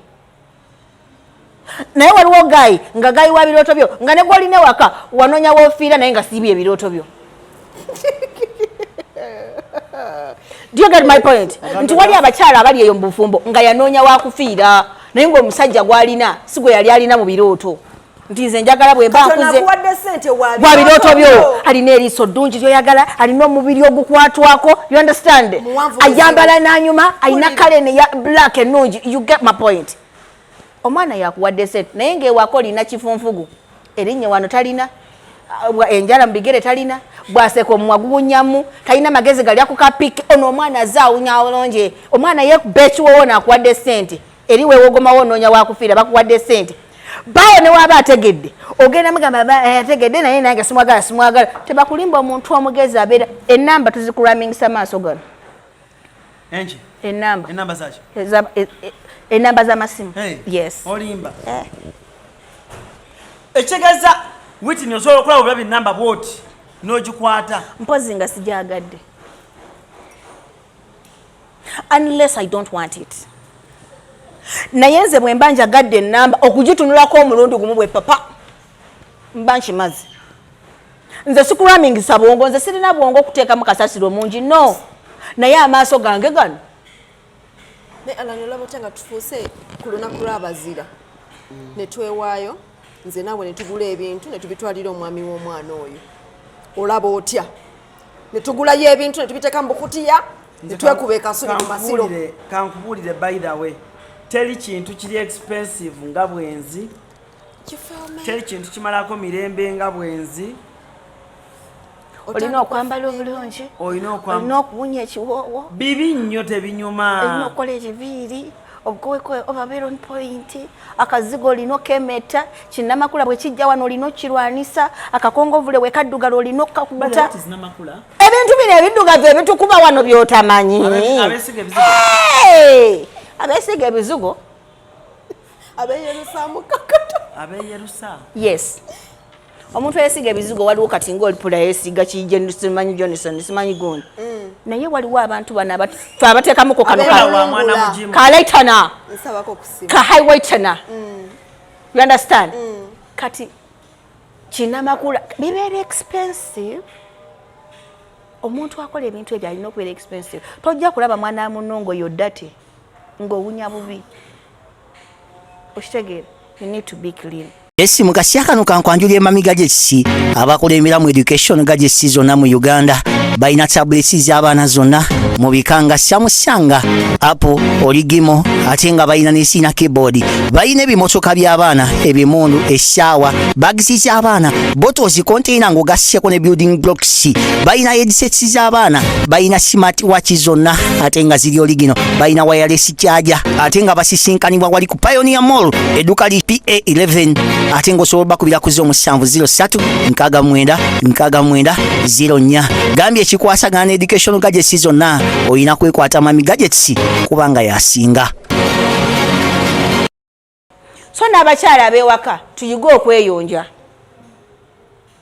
naye waliwo gayi nga gayi wa birooto byo nga ne gwolina ewaka wanoonya woofiira naye nga siibye ebirooto byo do you get my point nti wali abakyala abali eyo mu bufumbo nga yanoonya wakufiira naye ng'omusajja gw'alina si gwe yali alina mu birooto nti nze njagala bwe mba nkuze wa birooto byo alina eriiso ddungi lyoyagala alina omubiri ogukwatwako you understand ayambala n'anyuma alina kale ne ya black ennungi you get my point omwana yakuwadde sente naye ng'ewako olina kifunfugu erinnya wano talina enjala mu bigere talina bwaseka omumwa gugunyamu talina magezi gali akukapiki ono omwana azaawunya olonje omwana yekuba ekiwowo naakuwadde sente eri weewogomawo onoonya wakufiira bakuwadde sente bawo ne waaba ategedde ogenda mugamba ategedde naye nange simwagala tebakulimba omuntu omugezi abeera ennamba tuzikulamingisa maaso gano ennamba z'amasimu yes olimba ekitegeeza Witney osobola okulaba obulabi ennamba bwoti n'ogikwata mpozi nga sijagadde unless I don't want it naye nze bwe mba njagadde ennamba okugitunulako omulundi gumu bwe papa mba nkimaze nze sikulamingisa bwongo nze sirina bwongo okuteekamu kasasiro mungi no naye amaaso gange gano ne alanola botanga tufuuse ku lunaku lw'abazira ne twewaayo nze naawe ne tugula ebintu ne tubitwalira omwami w'omwana oyo olaba otya ne tugulayo ebintu ne tubiteeka mu bukutiya ne twekuba ekasubi mu masiro. Kankubuulire by the way teri kintu kiri expensive nga bwenzi, teri kintu kimalako mirembe nga bwenzi. Olina okwambala obulungi, olina okuwunya ekiwoowo, bibi nnyo tebinyuma, olina okukola ekiviiri obukoweko obabeera on point, akazigo olina okemeta, kinnamakula bwe kijja wano olina okirwanisa, akakongovule bwe kaddugala olina okakuta. Ebintu bino ebiddugavu ebitukuba wano by'otamanyi. Abeesiga ebizigo abeeyerusamu kakato. Yes. Omuntu ayesiga ebizigo waliwo kati ng'olipula yesiga kijje simanyi Johnson simanyi gundi. Naye waliwo abantu bano abateekamuko kano ka lightana ka highwaitana. You understand? Kati kinnamakula bibeera expensive. Omuntu akola ebintu ebyo alina okubeera expensive. Tojja kulaba mwana munongo yoddate ng'owunya bubi. Okitegeera, you need to be clean. Esi mukasya kano kankwanjulye mami gadgets abakulembera mu education gadgets zonna mu Uganda balina tablets z'abaana zonna mu bikanga Samsung, Apple, Origimo ate nga balina n'esina keyboard, balina ebimotoka by'abaana, ebimundu, essaawa, bags z'abaana, bottles container ng'ogasseko ne building blocks, balina headsets z'abaana, balina smart watch zonna ate nga ziri Origino, balina wireless charger ate nga basisinkanibwa wali ku Pioneer Mall edduka li PA11 ate ng'osobola bakubira ku 0703696904. Gambye ekikwasagana ne education gadgets zonna olina kwekwata mami gadgets kubanga yasinga. So n'abakyala ab'ewaka tuyiga okweyonja.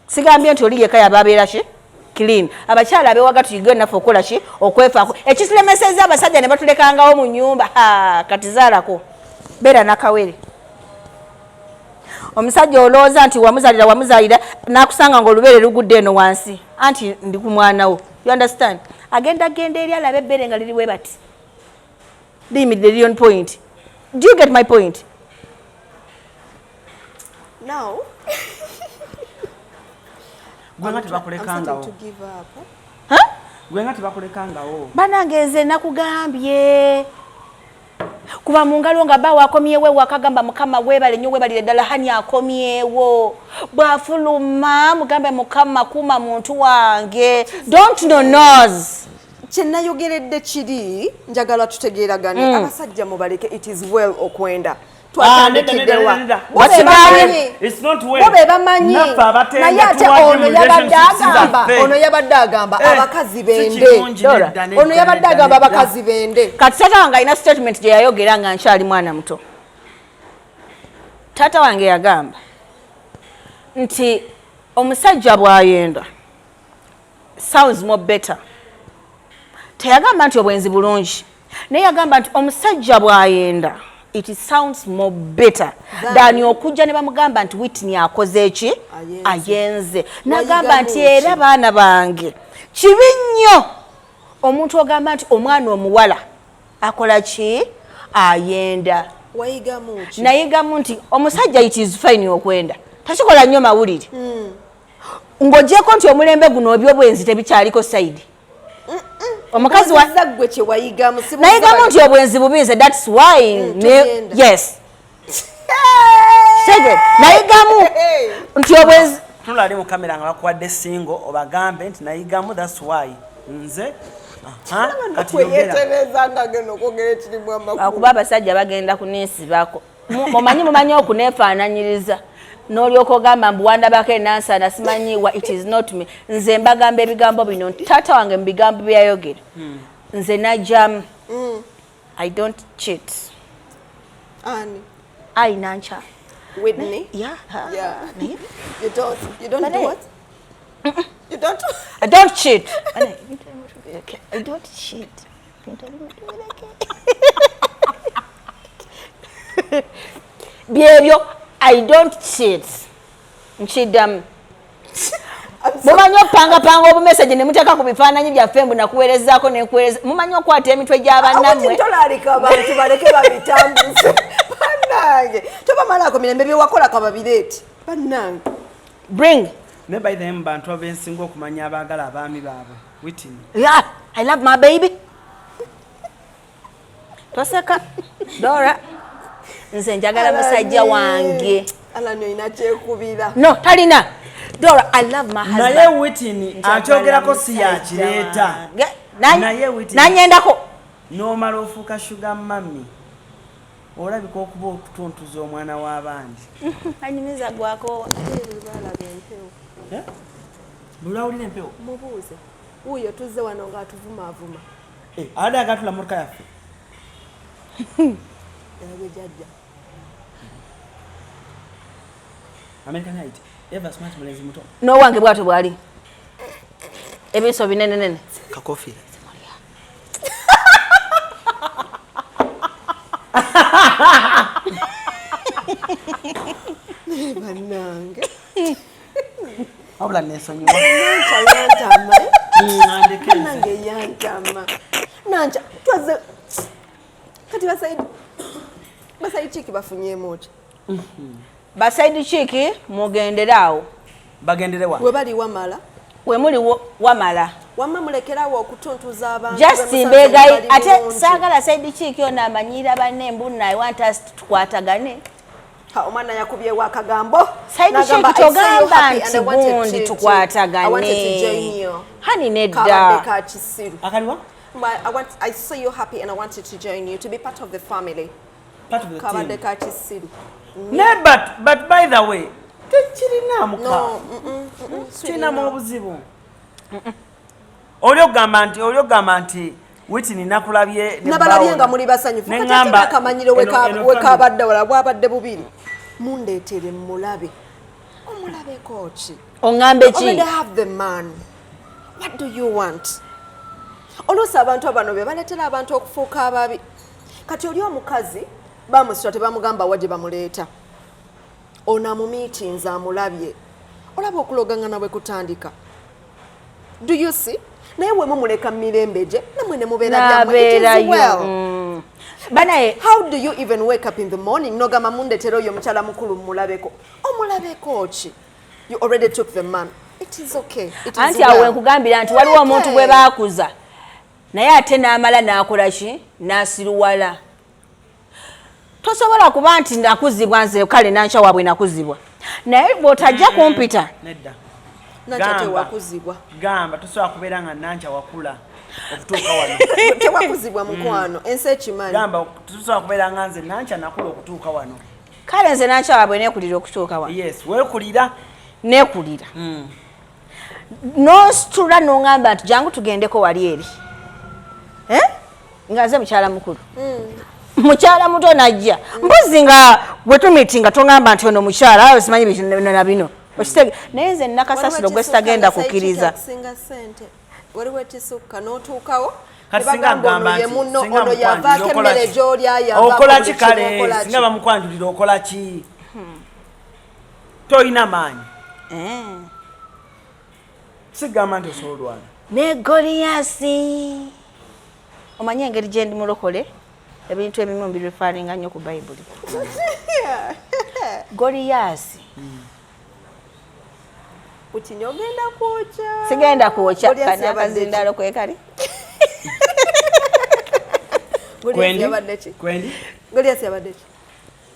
Sigambye nti oli yekka yababeera ki clean. Abakyala ab'ewaka tuyiga naffe okukola ki okwefaako. Ekisilemeseza abasajja ne batulekangawo mu nnyumba kati zaalako beera nakawere. Omusajja olowooza nti wamuzaalira n'akusanga ng'olubeere lugudde eno wansi anti ndi ku mwana wo. You understand? Agenda eri alaba ebbere nga liri bwe bati liyimiridde liri on point. Do you get my point? Now gwenga tebakulekangawo. Gwenga tebakulekangawo. Banange nze nakugambye kuba mu ngalo nga bawa akomyewo wakagamba mukama webale nnyo webalire ddala hani akomyewo bwafuluma mugambe mukama kuma muntu wange. Don't know nose. Kyennayogeredde kiri njagala tutegeeragane abasajja mubaleke it is well okwenda. It's not well. Naye ate ono yabadde agamba abakazi bende. Ono yabadde agamba abakazi bende. Kati tata wange alina statement gye yayogera nga nkyali mwana muto. Tata wange yagamba nti omusajja bw'ayenda sounds more better. Teyagamba nti obwenzi bulungi. Naye yagamba nti omusajja bw'ayenda it sounds more better than okujja ne bamugamba nti Witney akoze eki ayenze. Nagamba nti era baana bange kibi nnyo omuntu ogamba nti omwana omuwala akola ki ayenda. Nayigamu nti omusajja it is fine okwenda takikola nnyo mawulire ng'ogyeko nti omulembe guno ebyobwenzi tebikyaliko sayidi. Omukazi wazagwe kye wayigamu nayigamu nti obwenzi bubinze, that's why yes nayigamu nti obwenzi tulali mu kamera nga bakuwadde singo obagambe nti nayigamu that's why nze akuba abasajja bagenda kuneesibako mumanyi okuneefaananyiriza n'olyoka ogamba mbuwandabako enansana simanyiwa it is not me. Nze mbagamba ebigambo bino taata wange mu bigambo byayogera nze najjamu I don't cheat. I nancha Witney? Yeah. You don't do what? You don't? I don't cheat. I don't cheat. Behavior, I don't cheat. Nchidam. Mumanyi okupanga obumessage ne muteeka ku bifaananyi byaffe mbu nakuweerezaako nekuweereza. Mumanyi okwata emitwe gy'abannamwe. Tolalika abantu baleke babitambuze. Bannange. Tobamalako mirembe bye wakola kababireeti. Bannange. Bring. Ne by them bantu abensinga okumanya abagala abaami baabwe. Witney. Yeah, I love my baby. Toseka. Dora. Nze njagala musajja wange. Alano inakyekubira. No, talina. Dora, I love my husband. Naye Witney akyogerako si yakireeta. Naye Witney. Nanyendako. N'omala ofuuka sugar mami. Olabika okuba okutuntuza omwana w'abandi. Anyumiza gwako. Bulawulira empewo. Mubuuze. Uyo tuzze wano ng'atuvumaavuma. Ada agatula motoka yaffe. Yawe jajja. American Night. Eva smart mulenzi muto. No wange bwato bwali. Ebiso binene nene. Kakofi. Bannange. Abula nesonyiwa. Yantama. Andeke. Nange yantama. Nanja twaze kati basaidi chiki bafunye moto. Basaidi chiki mugenderaawo. Bagenderewa. We bali wamala. We muli wamala. Wamma mulekerawo okutuntuza abantu. Just mbegai ate sagala saidi chiki ona amanyira banne mbuna I want us to kwatagane. Ha omwana yakubye wakagambo. Saidi chiki togamba nti gundi tukwatagane. I wanted to join you. Hani nedda. Kabandeka kisiru. Akaliwa? I saw you happy and I wanted to join you to be part of the family. Part of the team. Kabandeka kisiru. No, but by the way, tekirina muka. No, Tina mu buzibu. Olyo gamba nti Witney nakulabye ne nabalabye nga muli basanyufu kati akamanyiro wekabadde wala bwabadde bubiri mundeetere mulabe omulabe kochi ongambe ki already have the man. What do you want? Oluusi abantu abano be baletera abantu okufuuka ababi kati oli omukazi bamusitula tebamugamba waje bamuleeta ono amumeetings amulabye olaba okuloganga nawe kutandika. Do you see? Naye we mumuleka mirembe je namwe ne mubeera byammwe. Banaye, how do you even wake up in the morning nogama mundetera oyo mukyala mukulu mulabeko omulabeko ki? You already took the man. It is okay. It is anti awe nkugambira nti waliwo omuntu gwe baakuza naye ate n'amala n'akola ki n'asiruwala. Tosobola kuba nti nakuzibwa nze kale nancha wabwe nakuzibwa naye bw'otajja kumpita Nedda. Nancha tewakuzibwa. Gamba tosobola kubeera nga nancha wakula okutuuka wano. Tewakuzibwa mukwano ensi ekimanyi. Gamba tosobola kubeera nga nze nancha nakula okutuuka wano. Kale nze nancha wabwe nekulira okutuuka wano. Yes, weekulira. Nekulira. Nostula n'ongamba nti jangu tugendeko wali eri. Nga nze mukyala mukulu. Mukyala muto najja. Mbuzi nga bwe tumitinga tongamba nti ono mukyala awo simanyi bintu na bino. Okitege naye nze nakasasiro gwe sitagenda kukkiriza. Singa sente. Waliwo ekisukka n'otuukawo. Kasinga gamba nti ono yavaako emmere gy'olya yava. Okola ki kale? Singa bamukwanjulira okola ki? Toyina maanyi. Sigamba nti osobolwana. Ne Goliyasi. Omanyi engeri gye ndi mulokole ebintu ebimu mbirefaaringa nnyo ku Bayibuli. Goliyasi. Utinyo ogenda kwokya. Sigenda kwokya kana abazindalo kwekali. Goliyasi yabadde ki? Kwendi? Goliyasi yabadde ki?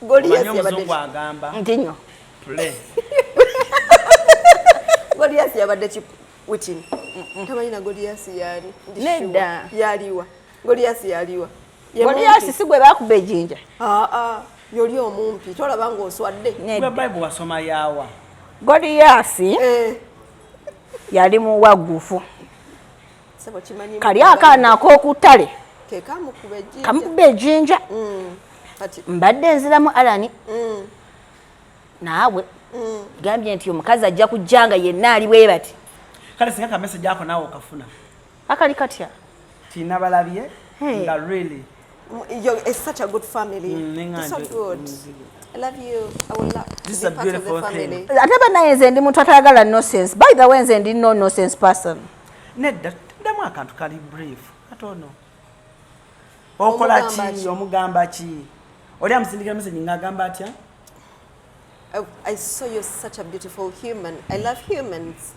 Goliyasi yabadde ki? Agamba. Ntinyo. Play. Goliyasi yabadde ki? Witney. Tamanyi na Goliyasi yani. Nedda. Yaliwa. Goliyasi yaliwa. Goliyasi si gwe bakuba ejjinja. Yoli omumpi. Tolaba ng'oswadde. Gwe Bible wasoma yawa. Goliyasi yali muwagufu. Sebo kimanyi. Kali akaana ak'okuttale. Kamukuba ejjinja. Mbadde nziramu Alani. Naawe. Gambye nti omukazi ajja kujjanga yenna ali bwe bati. Kale singa ka message ako naawe okafuna. Akali katya. Tina balabye. Nga really. It's such a good family. It's so good. I love you. I will love this is a beautiful family. Ate banaye nze ndi muntu atayagala nonsense. By the way, nze ndi no nonsense person. Nedda damu akantu kali brief. Katono. Okola ki omugamba ki? Oli amusindikira message ngagamba atya? I saw you're such a beautiful human. I love humans.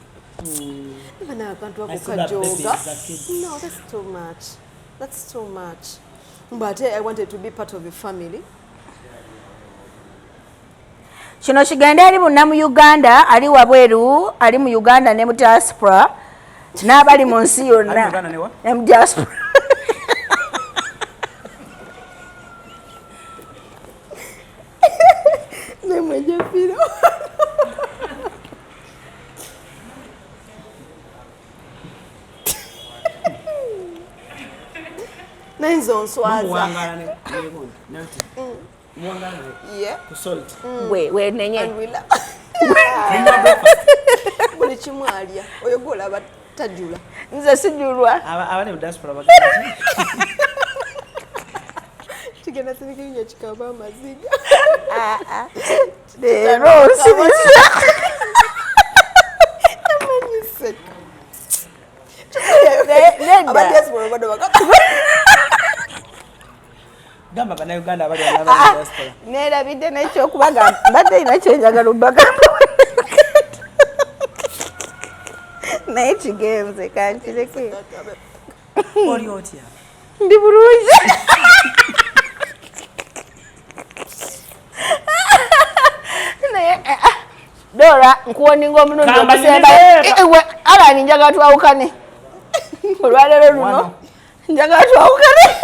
Even I can't walk with yoga. No, that's too much. That's too much. But I wanted to be part of your family. Kino kigenda ali munna mu Uganda, ali wabweru, ali mu Uganda ne mu diaspora. N'abali mu nsi yonna. Ne mu diaspora. Ne mwenye filo. Nenzo nswaza. Muwangala ne Muwangala. Yeah. Kusalt. We nenye. Anwila. Buli kimwalya. Oyo gola batajula. Nze sijulwa. Abane mu diaspora bagamba. Kigenda sibikirinya kikaba amaziga. Lero sibisa. Amanyise. Diaspora bado Gamba bana Uganda abali n'abali diaspora. Nerabidde n'ekyokubaga mbadde ina kyenjagala obbagamba. Naye kigenze kankireke. Oli otya? Ndi bulungi. Dora nkuwoninga omulundi omusemba. Ewe alani njagala twawukane. Olwaleero luno njagala twawukane.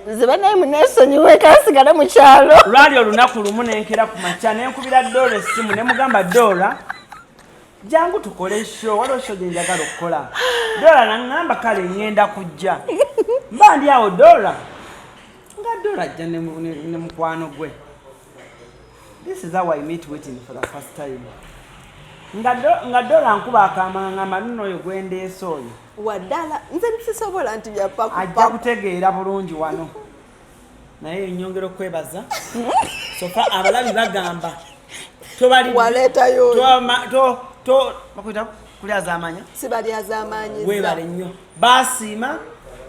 Nziba naye muneesonyiwe kansigala mu kyalo. Lwali olunaku lumu nenkera ku makya ne nkubira Dora essimu ne mugamba Dora jangu tukole show, waliwo show gye njagala okukola. Dora naŋŋamba kale ŋŋenda kujja. Mba ndi awo Dora. Nga Dora ajja ne mukwano gwe. This is how I meet Witney for the first time. Nga Dora nkuba akamangamba nno oyo gwendeese oyo. Wadala nze nsisobola nti byapaku. Ajja kutegeera bulungi wano. Naye nyongera okwebaza. Sofa abalabi bagamba. Tobali waleta yo. Bakwita kulya zamanya. Sibali azamanyi. Webale nnyo. Basiima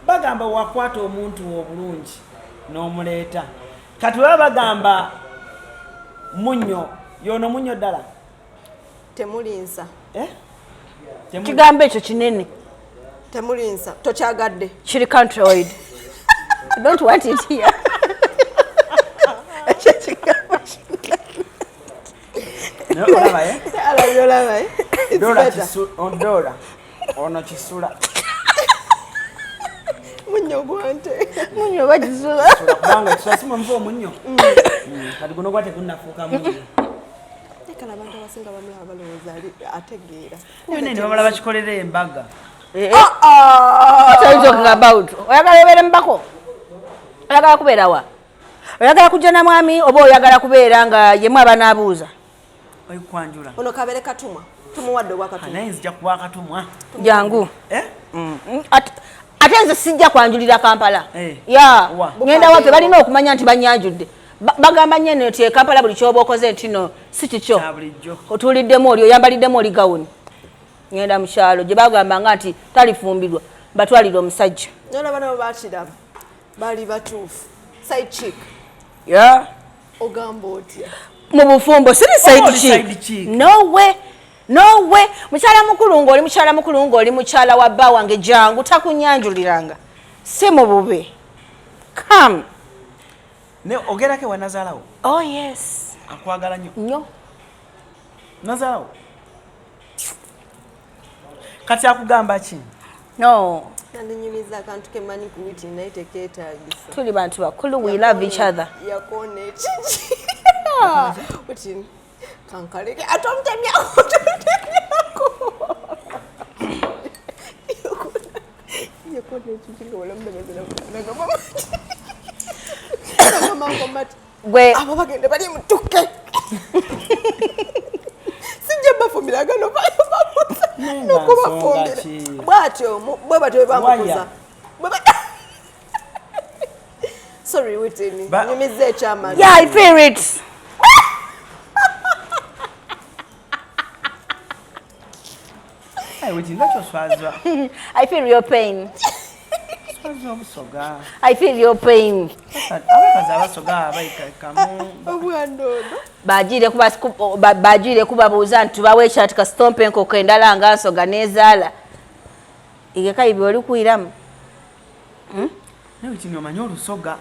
bagamba wakwata omuntu obulungi n'omuleeta. Kati baba bagamba munyo yono munyo ddala. Temulinsa. Kigambo ekyo kinene. Temulinsa. Tokyagadde. Kiri countrywood. I don't want it here. No, olabaye? Olabaye? Dora ono kisula. Munyo gwante. Munyo bagizula. Kubanga kisasimu mvu omunyo. Kati guno gwate kunnafuuka munyo. Ekala abantu abasinga bamwe abalowooza ategeera. Nene ne babala bakikolera embaga. What are you talking about? Oyagala obeere mbako? Oyagala kubeera wa? Oyagala kujja na mwami oba oyagala kubeera nga yemu abanaabuuza? Oyo kwanjula. Ono kabere katumwa. Tumuwadde obwakatumwa. Naye nzija kuba katumwa. Jangu. Ate nze sijja kwanjulira Kampala. Ya. Ngenda waffe balina okumanya nti banyanjudde. Bagamba nnyo nti Kampala buli kyoba okoze nti no si kikyo. Otuuliddemu oli oyambaliddemu oli gawuni. Ngenda mu kyalo gye bagambanga nti talifumbirwa batwalira omusajja. Nona bano bakiraba. Bali batuufu. Side chick. Ya. Ogamba otya. Mu bufumbo siri side chick. No way. No way. Mukyala mukulu ng'oli mukyala wa bba wange jangu takunyanjuliranga. Si mu bube. Come. Ne ogerake wa Nazalawo. Oh yes. Akwagala nnyo. Nnyo. Nazalawo. Kati akugamba ki? No. Nandinyumiza akantu kemanyi ku Witney naye tekeetaagisa. Tuli bantu bakulu, we love each other. Yakone chichi. Witney kankaleke atomtemyako. Yakone chichi ngola mbebezela nagamba. Mama ngomati. Gwe abo bagende bali mutuke. Sijja bafumira gano bayo bamuza. Nuko bafumira. Bwatyo bwe batyo bamukuza. Sorry Witney. Nyumize chama. Yeah, I feel it. Hey, Witney, that's swazwa. I feel your pain. Swazo obusoga. I feel your pain. Abakazi abasoga abayikamu. Obwandodo. Bajire kubabuuza nti tubawe chat ka stomp enkoko endala nga nsoga nezaala. Igeka ibi oli kuiramu. Nawe kino omanyi olusoga.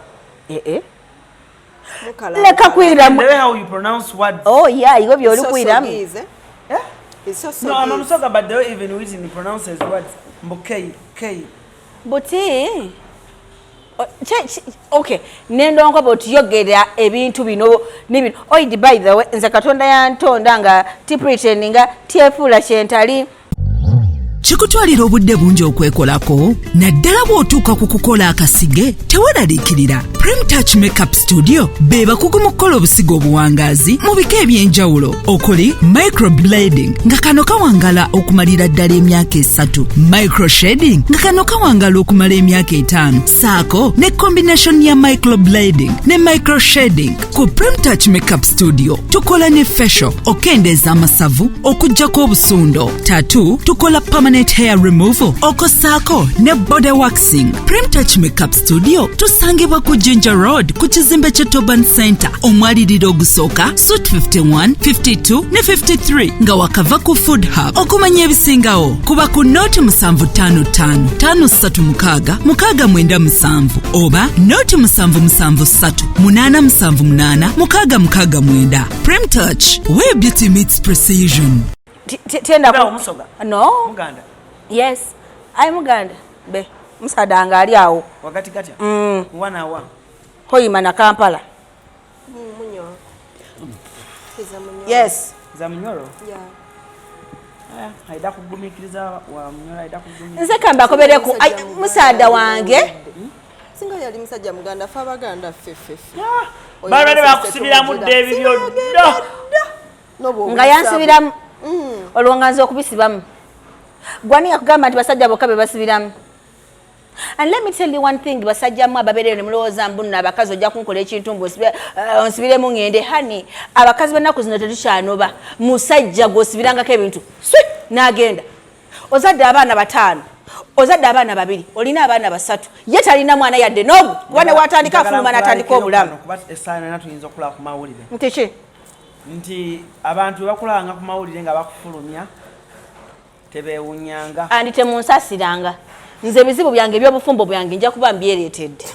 Leka kuiramu. The way how you pronounce words. Oh yeah, iwe byoli kuiramu. Yeah? It's so No, I'm soga, but the way even Witney pronounces words. Mbokei, kei. Buti. Okay, nendo nko boti yogera ebintu bino nibino. Oid by the way, nze Katonda yantonda nga tipretending nga tiefula kyentali. Chikutwalira obudde bungi okwekolako naddala bw'otuuka ku kukola akasige teweraliikirira. Prem Touch Makeup Studio be bakugu mu kukola obusigo obuwangaazi mu bika eby'enjawulo okuli microblading nga kano kawangala okumalira ddala emyaka 3, microshading nga kano kawangala okumala emyaka 5, saako ne combination ya microblading ne microshading. Ku Prem Touch Makeup Studio tukola ne facial okendeeza amasavu okuggyako obusundo, tattoo tukola permanent hair removal okosaako ne body waxing. Prem Touch Makeup Studio tusangibwa ku Ginger Road ku kizimbe kye Toban Center omwaliriro ogusooka Suite 51, 52 ne 53 nga wakava ku Food Hub. Okumanya ebisingawo kuba ku Note 755 536 697 oba Note 773 878 669. Prem Touch, where beauty meets precision. Tenda ko musoga. No. Muganda. Yes. I Muganda. Be. Musadanga ali awo. Wakati kati. Wana wa. Hoima na Kampala. Munyo. Yes. Za Munyoro. Yeah. Haida kugumikiriza wa Munyoro haida kugumikiriza. Nze kamba kobereko musada wange. Singa yali musajja Muganda fa baganda fefe. Bale bakusibira mu debi byo. Nga yansibiramu. Olwonganza okubisibamu. Gwani yakugamba nti basajja bokabe basibiramu. And let me tell you one thing, basajja mwa babere ne mulowooza mbunna abakazi ojja kunkola ekintu onsibiremu ngende hani abakazi banaku zino tetukyanoba musajja gw'osibirangako ebintu n'agenda ozadde abaana 5 ozadde abaana 2 olina abaana 3 ye talina mwana yadde n'omu kuba ne watandika afuluma n'atandika obulamu. Esaana natuyinza okulaba ku mawulire nti abantu bakulanga ku mawulire nga bakufulumya tebeewunyanga andi temunsasiranga. Nze bizibu byange by'obufumbo byange nja kuba mbyereetedde.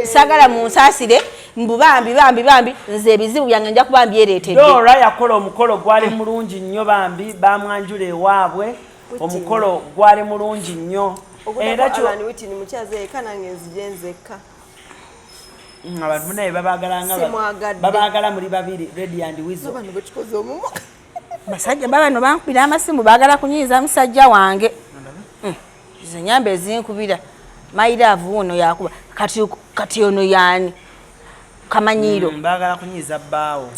Sagala munsasire bambi nze ebizibu byange nja kuba mbyereetedde. Dora yakola omukolo gwali mulungi nnyo bambi bamwanjula ewaabwe omukolo gwali mulungi nnyo era kyo ani Witney mukyaze eka nange nzijenzeka abantu naye babagala muri babiri Ready and Wizo bano bekikoze omumo basajja babano bankubira amasimu bagala kunyiza musajja wange. Izo nyambe ezinkubira mayira avuuno yakuba kati ono yani kamanyiro bagala kunyiza baawo.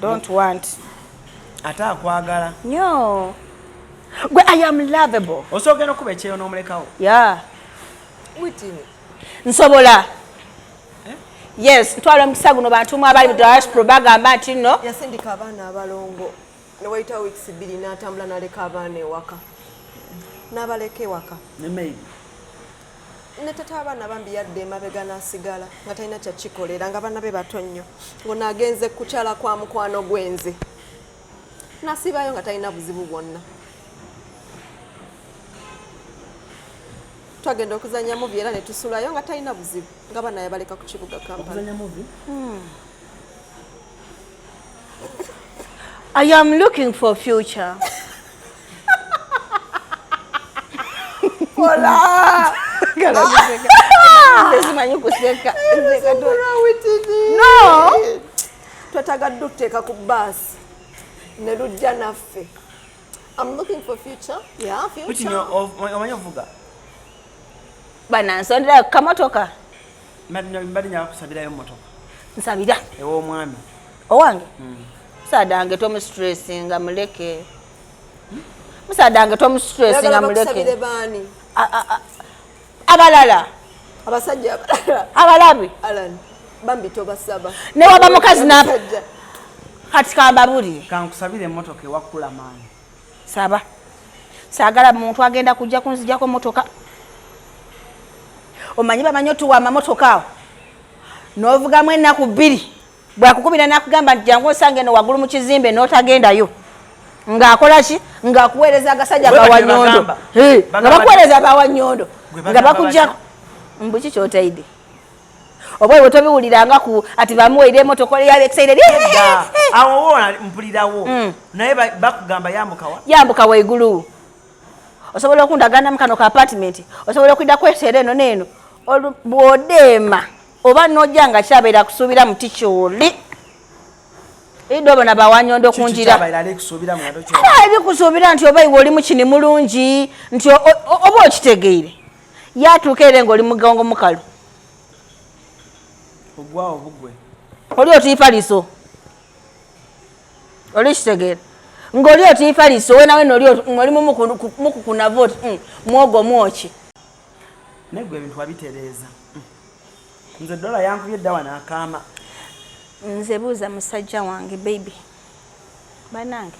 Don't want ata akwagala no gwe I am lovable. Osooke nokuba ekyeyo n'omulekawo. Yeah. Witney nsobola. Yes, twala mukisa guno bantu mu abali mu diaspora bagamba nti no yasindika abaana abalongo ne wayita weeks 2 n'atambula n'aleka abaana ewaka n'abaleka ewaka ne tata abaana bambi yadde emabega n'asigala nga talina kyakikolera nga baana be bato nnyo ng'ono agenze kukyala kwa mukwano gwenze n'asibayo nga talina buzibu bwonna. Twagenda okuzanya movie era ne tusulayo nga talina buzibu nga baana yabaleka ku kibuga Kampala. Okuzanya movie? I am looking for future. Hola! Simanyi kuseka. No! Twatagadde okuteeka ku bus ne lujja naffe. I'm looking for future. Yeah, future. Witney omanyi ovuga? Bana nsondera kamotoka. Mbadde nyaa kusabirayo mmotoka. Nsabira. Ew'omwami. Owange? Musadange tomu stressinga muleke. Musadange tomu stressinga muleke. Abalala. Abasajja abalala. Abalabi. Alan. Bambi tobasaba. Ne waba mukazi na kati kambabuli. Kankusabire emmotoka ewakula maanyi. Saba. Saagala muntu agenda kujja kunzijjako motoka. omanyi bamanyi otuwa amamotoka awo n'ovugamu ennaku 2 bwakukubira nakugamba nti jangu osange no waggulu mu kizimbe n'otagendayo ng'akola ki ng'akuweereza agasajja gawanyondo nga bakuweereza abawanyondo nga bakujjako mbuki kyotaide oba bwe tobiwuliranga ku ati bamuweire emotoka oli excited awo wona mpulirawo naye bakugamba yambuka waigulu osobola okundagana mu kano ka apartment osobola okudda kwesera eno neeno bw'odeema oba n'ojja nga kyabeera kusuubira mu tikyoli idobo na bawanyondo kunjira ebikusuubira nti oba iwe oli mukini mulungi nti oba okitegeire yatuuka ere ng'oli mugongo mukalu ogwawo bugwe oli otiifaliso oli kitegeera ng'oli otiifaliso we nawe ng'oli mukukuna vote mwogo mwoki naye gwe ebintu wabitereeza nze Dora yankubye eddawa n'akaama nze buuza musajja wange baby banange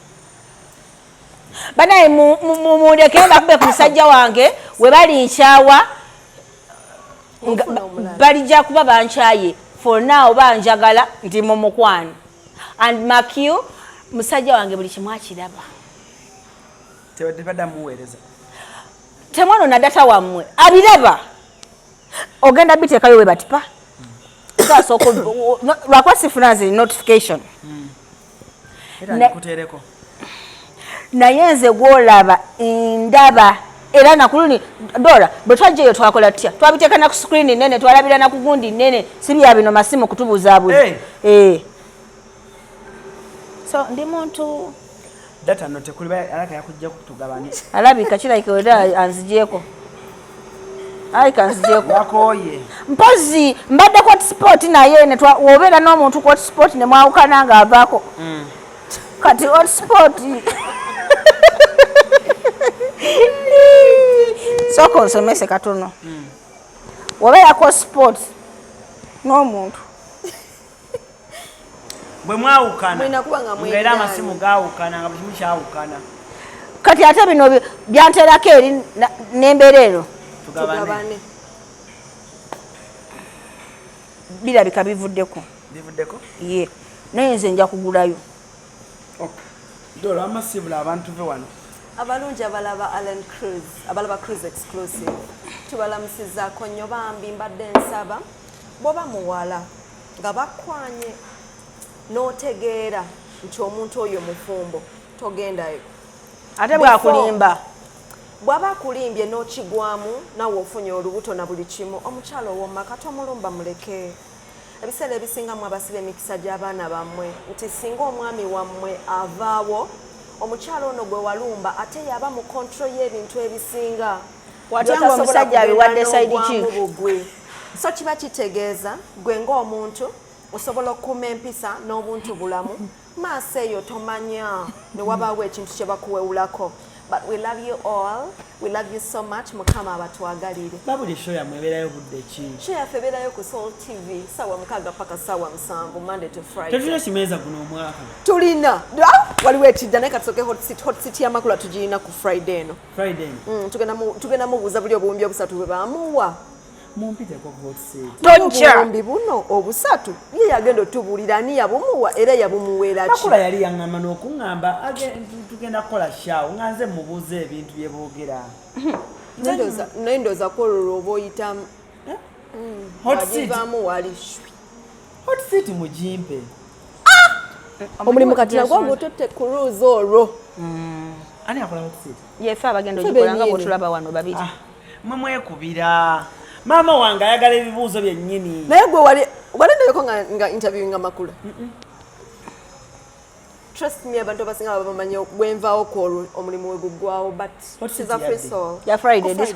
mundekere bakube ku musajja wange we bali nkyawa balijja kuba bankyaye for now banjagala ndi mu mukwano and Makio musajja wange buli kimu akiraba tebaddamuweereza temwana nadata wammwe abiraba ogenda biteekayo we batipa lwakuba sifuna nze notification naye nze gwolaba ndaba era nakuluni Dora bwe twajjayo twakola tutya twabiteeka na ku screen nene twalabira na ku gundi nene sibya bino masimu kutubuzaabuza so ndi muntu data no tekuli alaka yakujja kutugabani alabika kirayike oda anzijeeko kanzijeeko yakoye mpozi mbadde ku hotspot naye ne wobeera n'omuntu ku hotspot ne mwawukana nga avaako kati hotspot soko nsomese katono wobeera ku hotspot n'omuntu bwe mwawukana ngaera amasimu gaawukana nga bukimu kyawukana kati ate bino byanterako eri n'embeera eno tugabane birabika bivuddeko ye naye nze nja kugulayo Dora amasibula abantu be wano abalungi abalaba ALLANCRUZ abalaba CRUZ exclusive tubalamusizaako nnyo bambi mbadde nsaba bw'oba muwala nga bakwanye n'otegeera nti omuntu oyo mufumbo togendayo ate bwakulimba bw'aba akulimbye n'okigwamu nawe ofunye olubuto na buli kimu omukyalo ow'omumaka tomulumba muleke ebiseera ebisingamu abasiba emikisa gy'abaana bammwe nti singa omwami wammwe avaawo omukyalo ono gwe walumba ate yaba mu kontro y'ebintu ebisinga watyanga omusajja abiwadde side chief so kiba kitegeeza gwe ng'omuntu osobola okukuuma empisa n'obuntu bulamu maaso eyo tomanya ne wabaawo ekintu kye bakuwewulako but we love you all we love you so much mukama abatwagalire babuli show ya mweberayo budde ki show ya feberayo ku Soul TV sawa mukaaga paka sawa 7 Monday to Friday tujina kimeza guno omwaka tulina waliwo etidda naye katusoke hot seat y'amakula tugirina ku Friday eno tugenda mubuuza buli obuwumbi obusatu bwe bamuwa mumpiteko hot seat obuwumbi buno obusatu ye yagenda otubulira ani yabumuwa era yabumuweera ki makula yali yaŋŋamba n'okuŋŋamba tugenda kukola shawo nga nze mubuuza ebintu bye boogera naye ndooza kwololwa oba oyita agivaamu wali hot seat mugimpe omulimu kati nagwo ngutotte CRUZ olwo ani akola hot seat yefe abagenda ogikola nga bwotulaba wano babiri mwe mwekubira maama wange ayagala ebibuuzo byennyini naye gwe walendeyoko nga interviewinga makula trust me abantu abasinga baba bamanyi bwenvaawo ku omulimu we guggwawo but she's a free soul ya Friday this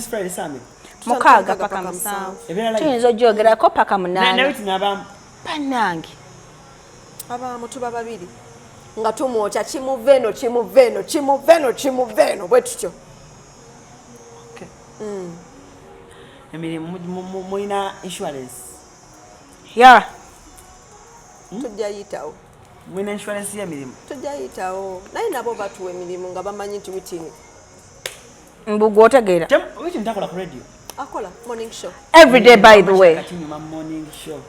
Friday sami mukaaga paka 7 tuyinza ogyogerako paka 8 bannange abaamu tuba babiri nga tumwokya kimuveeno bwe tutyo emirimu mulina insurance tujjayitawo mulina insurance y'emirimu tujjayitawo naye nabo batuwa emirimu nga bamanyi nti Witney mbugu otegeera Witney takola ku radio akola morning show every day by the way morning show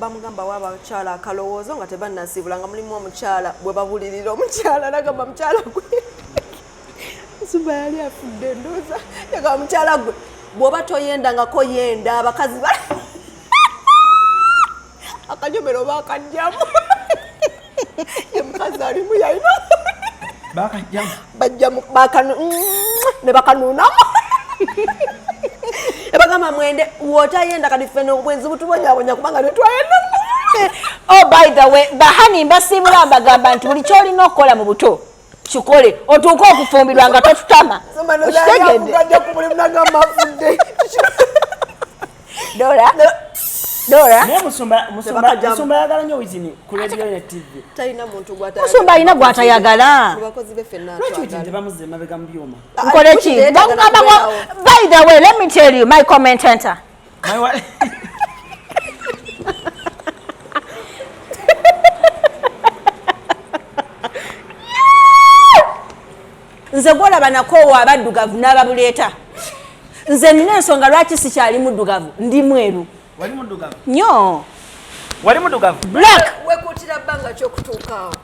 bamugamba w'abakyala akalowoozo nga tebannasiibula nga mulimu omukyala bwe babulirira omukyala nagamba mukyala gwe Suba yali afudde ndooza yagamba mukyala gwe bw'oba toyendangako yenda abakazi akanyomero bakajjamu ye mukazi alimu yalina bajjamu ne bakanuunamu ebagamba mwende wotayenda kati ffe n'obwenzi butubonyabonya kubanga netwayenda. Oh, by the way, bahani mbasiibula mbagamba nti buli kyolina okukola mu buto kikole otuuke okufumbirwa nga totutama okitegedde ku buli munagamba afudde. Dora musumba yagala nnyo Witney ku radio ne TV. Talina muntu musumba alina gw'atayagala. Bakozi beffe lwaki tebamuzza emabega mu byuma. Nkole ki? By the way, let me tell you, my commentator. Nze gwolaba nakoowa abaddugavu n'ababuleeta. Nze nina ensonga lwaki sikyali muddugavu ndi mweru. Wali muddugavu? Nnyo. Wali muddugavu? Black. Wekuutira bbanga ky'okutuukaawo.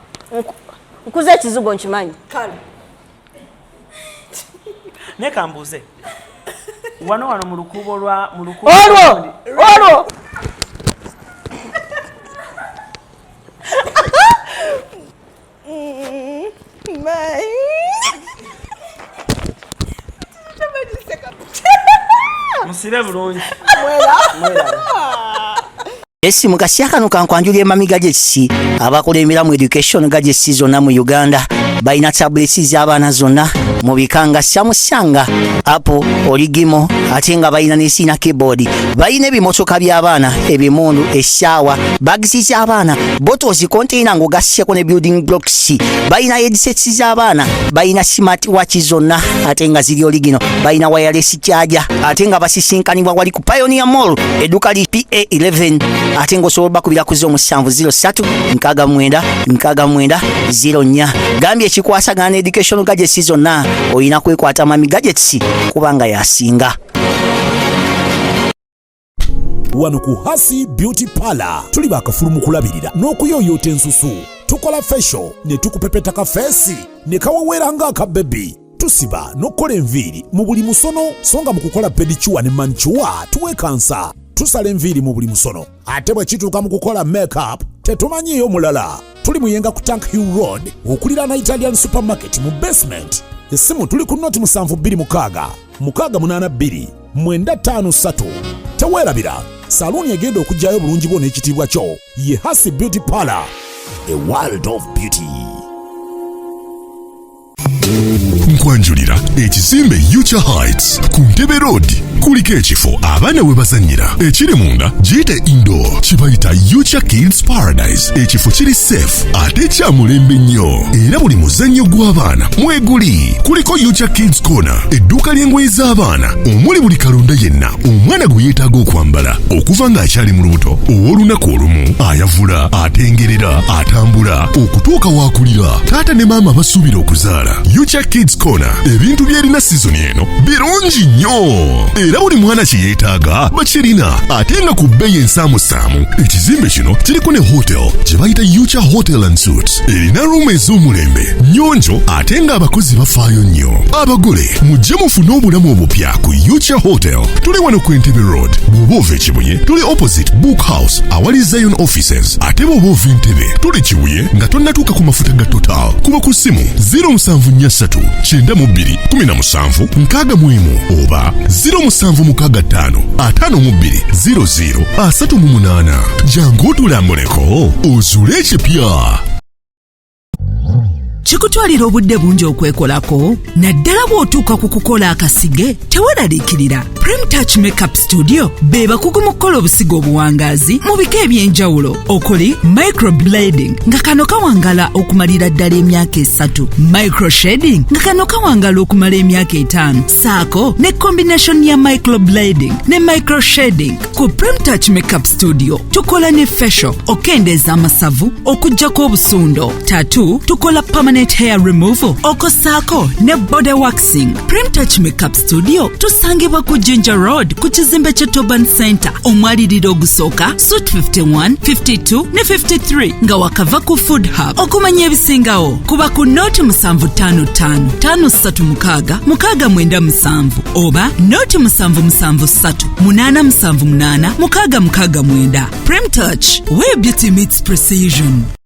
Nkuze ekizigo nkimanyi. Kale. Ne kambuuze. Wano mu lukuubo lwa olwo. Musibe bulungi. Esi mukasya kano kankwanjulira emamiga gy'ekisi abakola emiramu education gagesi zonna mu Uganda balina tablets z'abaana zonna mu bikanga syamusanga apo oligimo ate nga balina n'esiina keyboard balina ebimotoka by'abaana ebimundu essaawa bagisi z'abaana bottles container ng'ogasseko ne building blocks balina headsets z'abaana balina smart watch zonna ate nga ziri oligino balina wireless charger ate nga basisinkanibwa wali ku Pioneer Mall edduka li PA11 ate ng'osobola bakubira ku 0769 gambye ekikwasagana ne education gadgets zonna oyina kwekwata mami gadgets kubanga yasinga. Wano ku Hasi Beauty Parlor tuli bakafulu mu kulabirira n'okuyoyota ensusu tukola facial ne tukupepeta ka face ne kawawera nga aka baby tusiba n'okola enviiri mu buli musono songa mu kukola pedicure ne manicure tuwekansa tusala enviiri mu buli musono ate bwe kituuka mu kukola makeup tetumanyiyo mulala tuli muyenga ku Tank Hill Road okulira na Italian supermarket mu basement essimu tuli ku noti 72 682 953 teweerabira saluni egenda okujjayo bulungi bwo n'ekitiibwa kyo ye Hasi Beauty Parlor, a world of beauty. Nkwanjulira ekizimbe Future Heights ku Ntebe Road kuliko ekifo abaana we bazannyira ekiri munda giyite indoor kibayita Future Kids Paradise. Ekifo kiri safe ate kya mulembe nnyo era buli muzannyo gw'abaana mweguli. Kuliko Future Kids Corner edduuka ly'engoye z'abaana omuli buli kalonda yenna omwana gwe yeetaaga okwambala okuva ng'akyali mu lubuto ow'olunaku olumu ayavula atengerera atambula okutuuka waakulira taata ne maama basuubira okuzaala. Future Kids Corner ebintu by'erina season eno birungi nnyo era buli mwana kye yeetaaga bakirina ate nga ku bbeeyi ensaamusaamu. Ekizimbe kino kiriko ne hotel gye bayita Future Hotel and Suites erina ruumu ez'omulembe nnyonjo ate ng'abakozi bafaayo nnyo. Abagole mujje mufune obulamu obupya ku Future Hotel. Tuli wano ku Entebbe Road bw'oba ova Kibuye tuli opposite Book House awali Zion Offices ate bw'oba ova Entebbe tuli Kibuye nga tonnatuuka ku mafuta ga Total. Kuba ku ssimu 07439761 oba 0765520038 jangu otulambuleko ozuule ekipya. Kikutwalira obudde bungi okwekolako naddala bw'otuuka ku kukola akasige teweeraliikirira. Prem Touch Makeup Studio be bakugu mu kukola obusigo obuwangaazi mu bika eby'enjawulo okuli microblading nga kano kawangala okumalira ddala emyaka 3, microshading nga kano kawangala okumala emyaka 5, saako ne combination ya microblading ne microshading. Ku Prem Touch Makeup Studio tukola ne facial okendeeza amasavu okuggyako obusundo, tattoo tukola permanent complete hair removal okosako ne body waxing. Prem Touch Makeup Studio tusangibwa ku Jinja Road ku kizimbe kye Toban Center omwaliriro ogusooka suite 51, 52 ne 53 nga wakava ku Food Hub. Okumanya ebisingawo kuba ku noti 755 536 697 oba noti 773 878 669. Prem Touch, where beauty meets precision.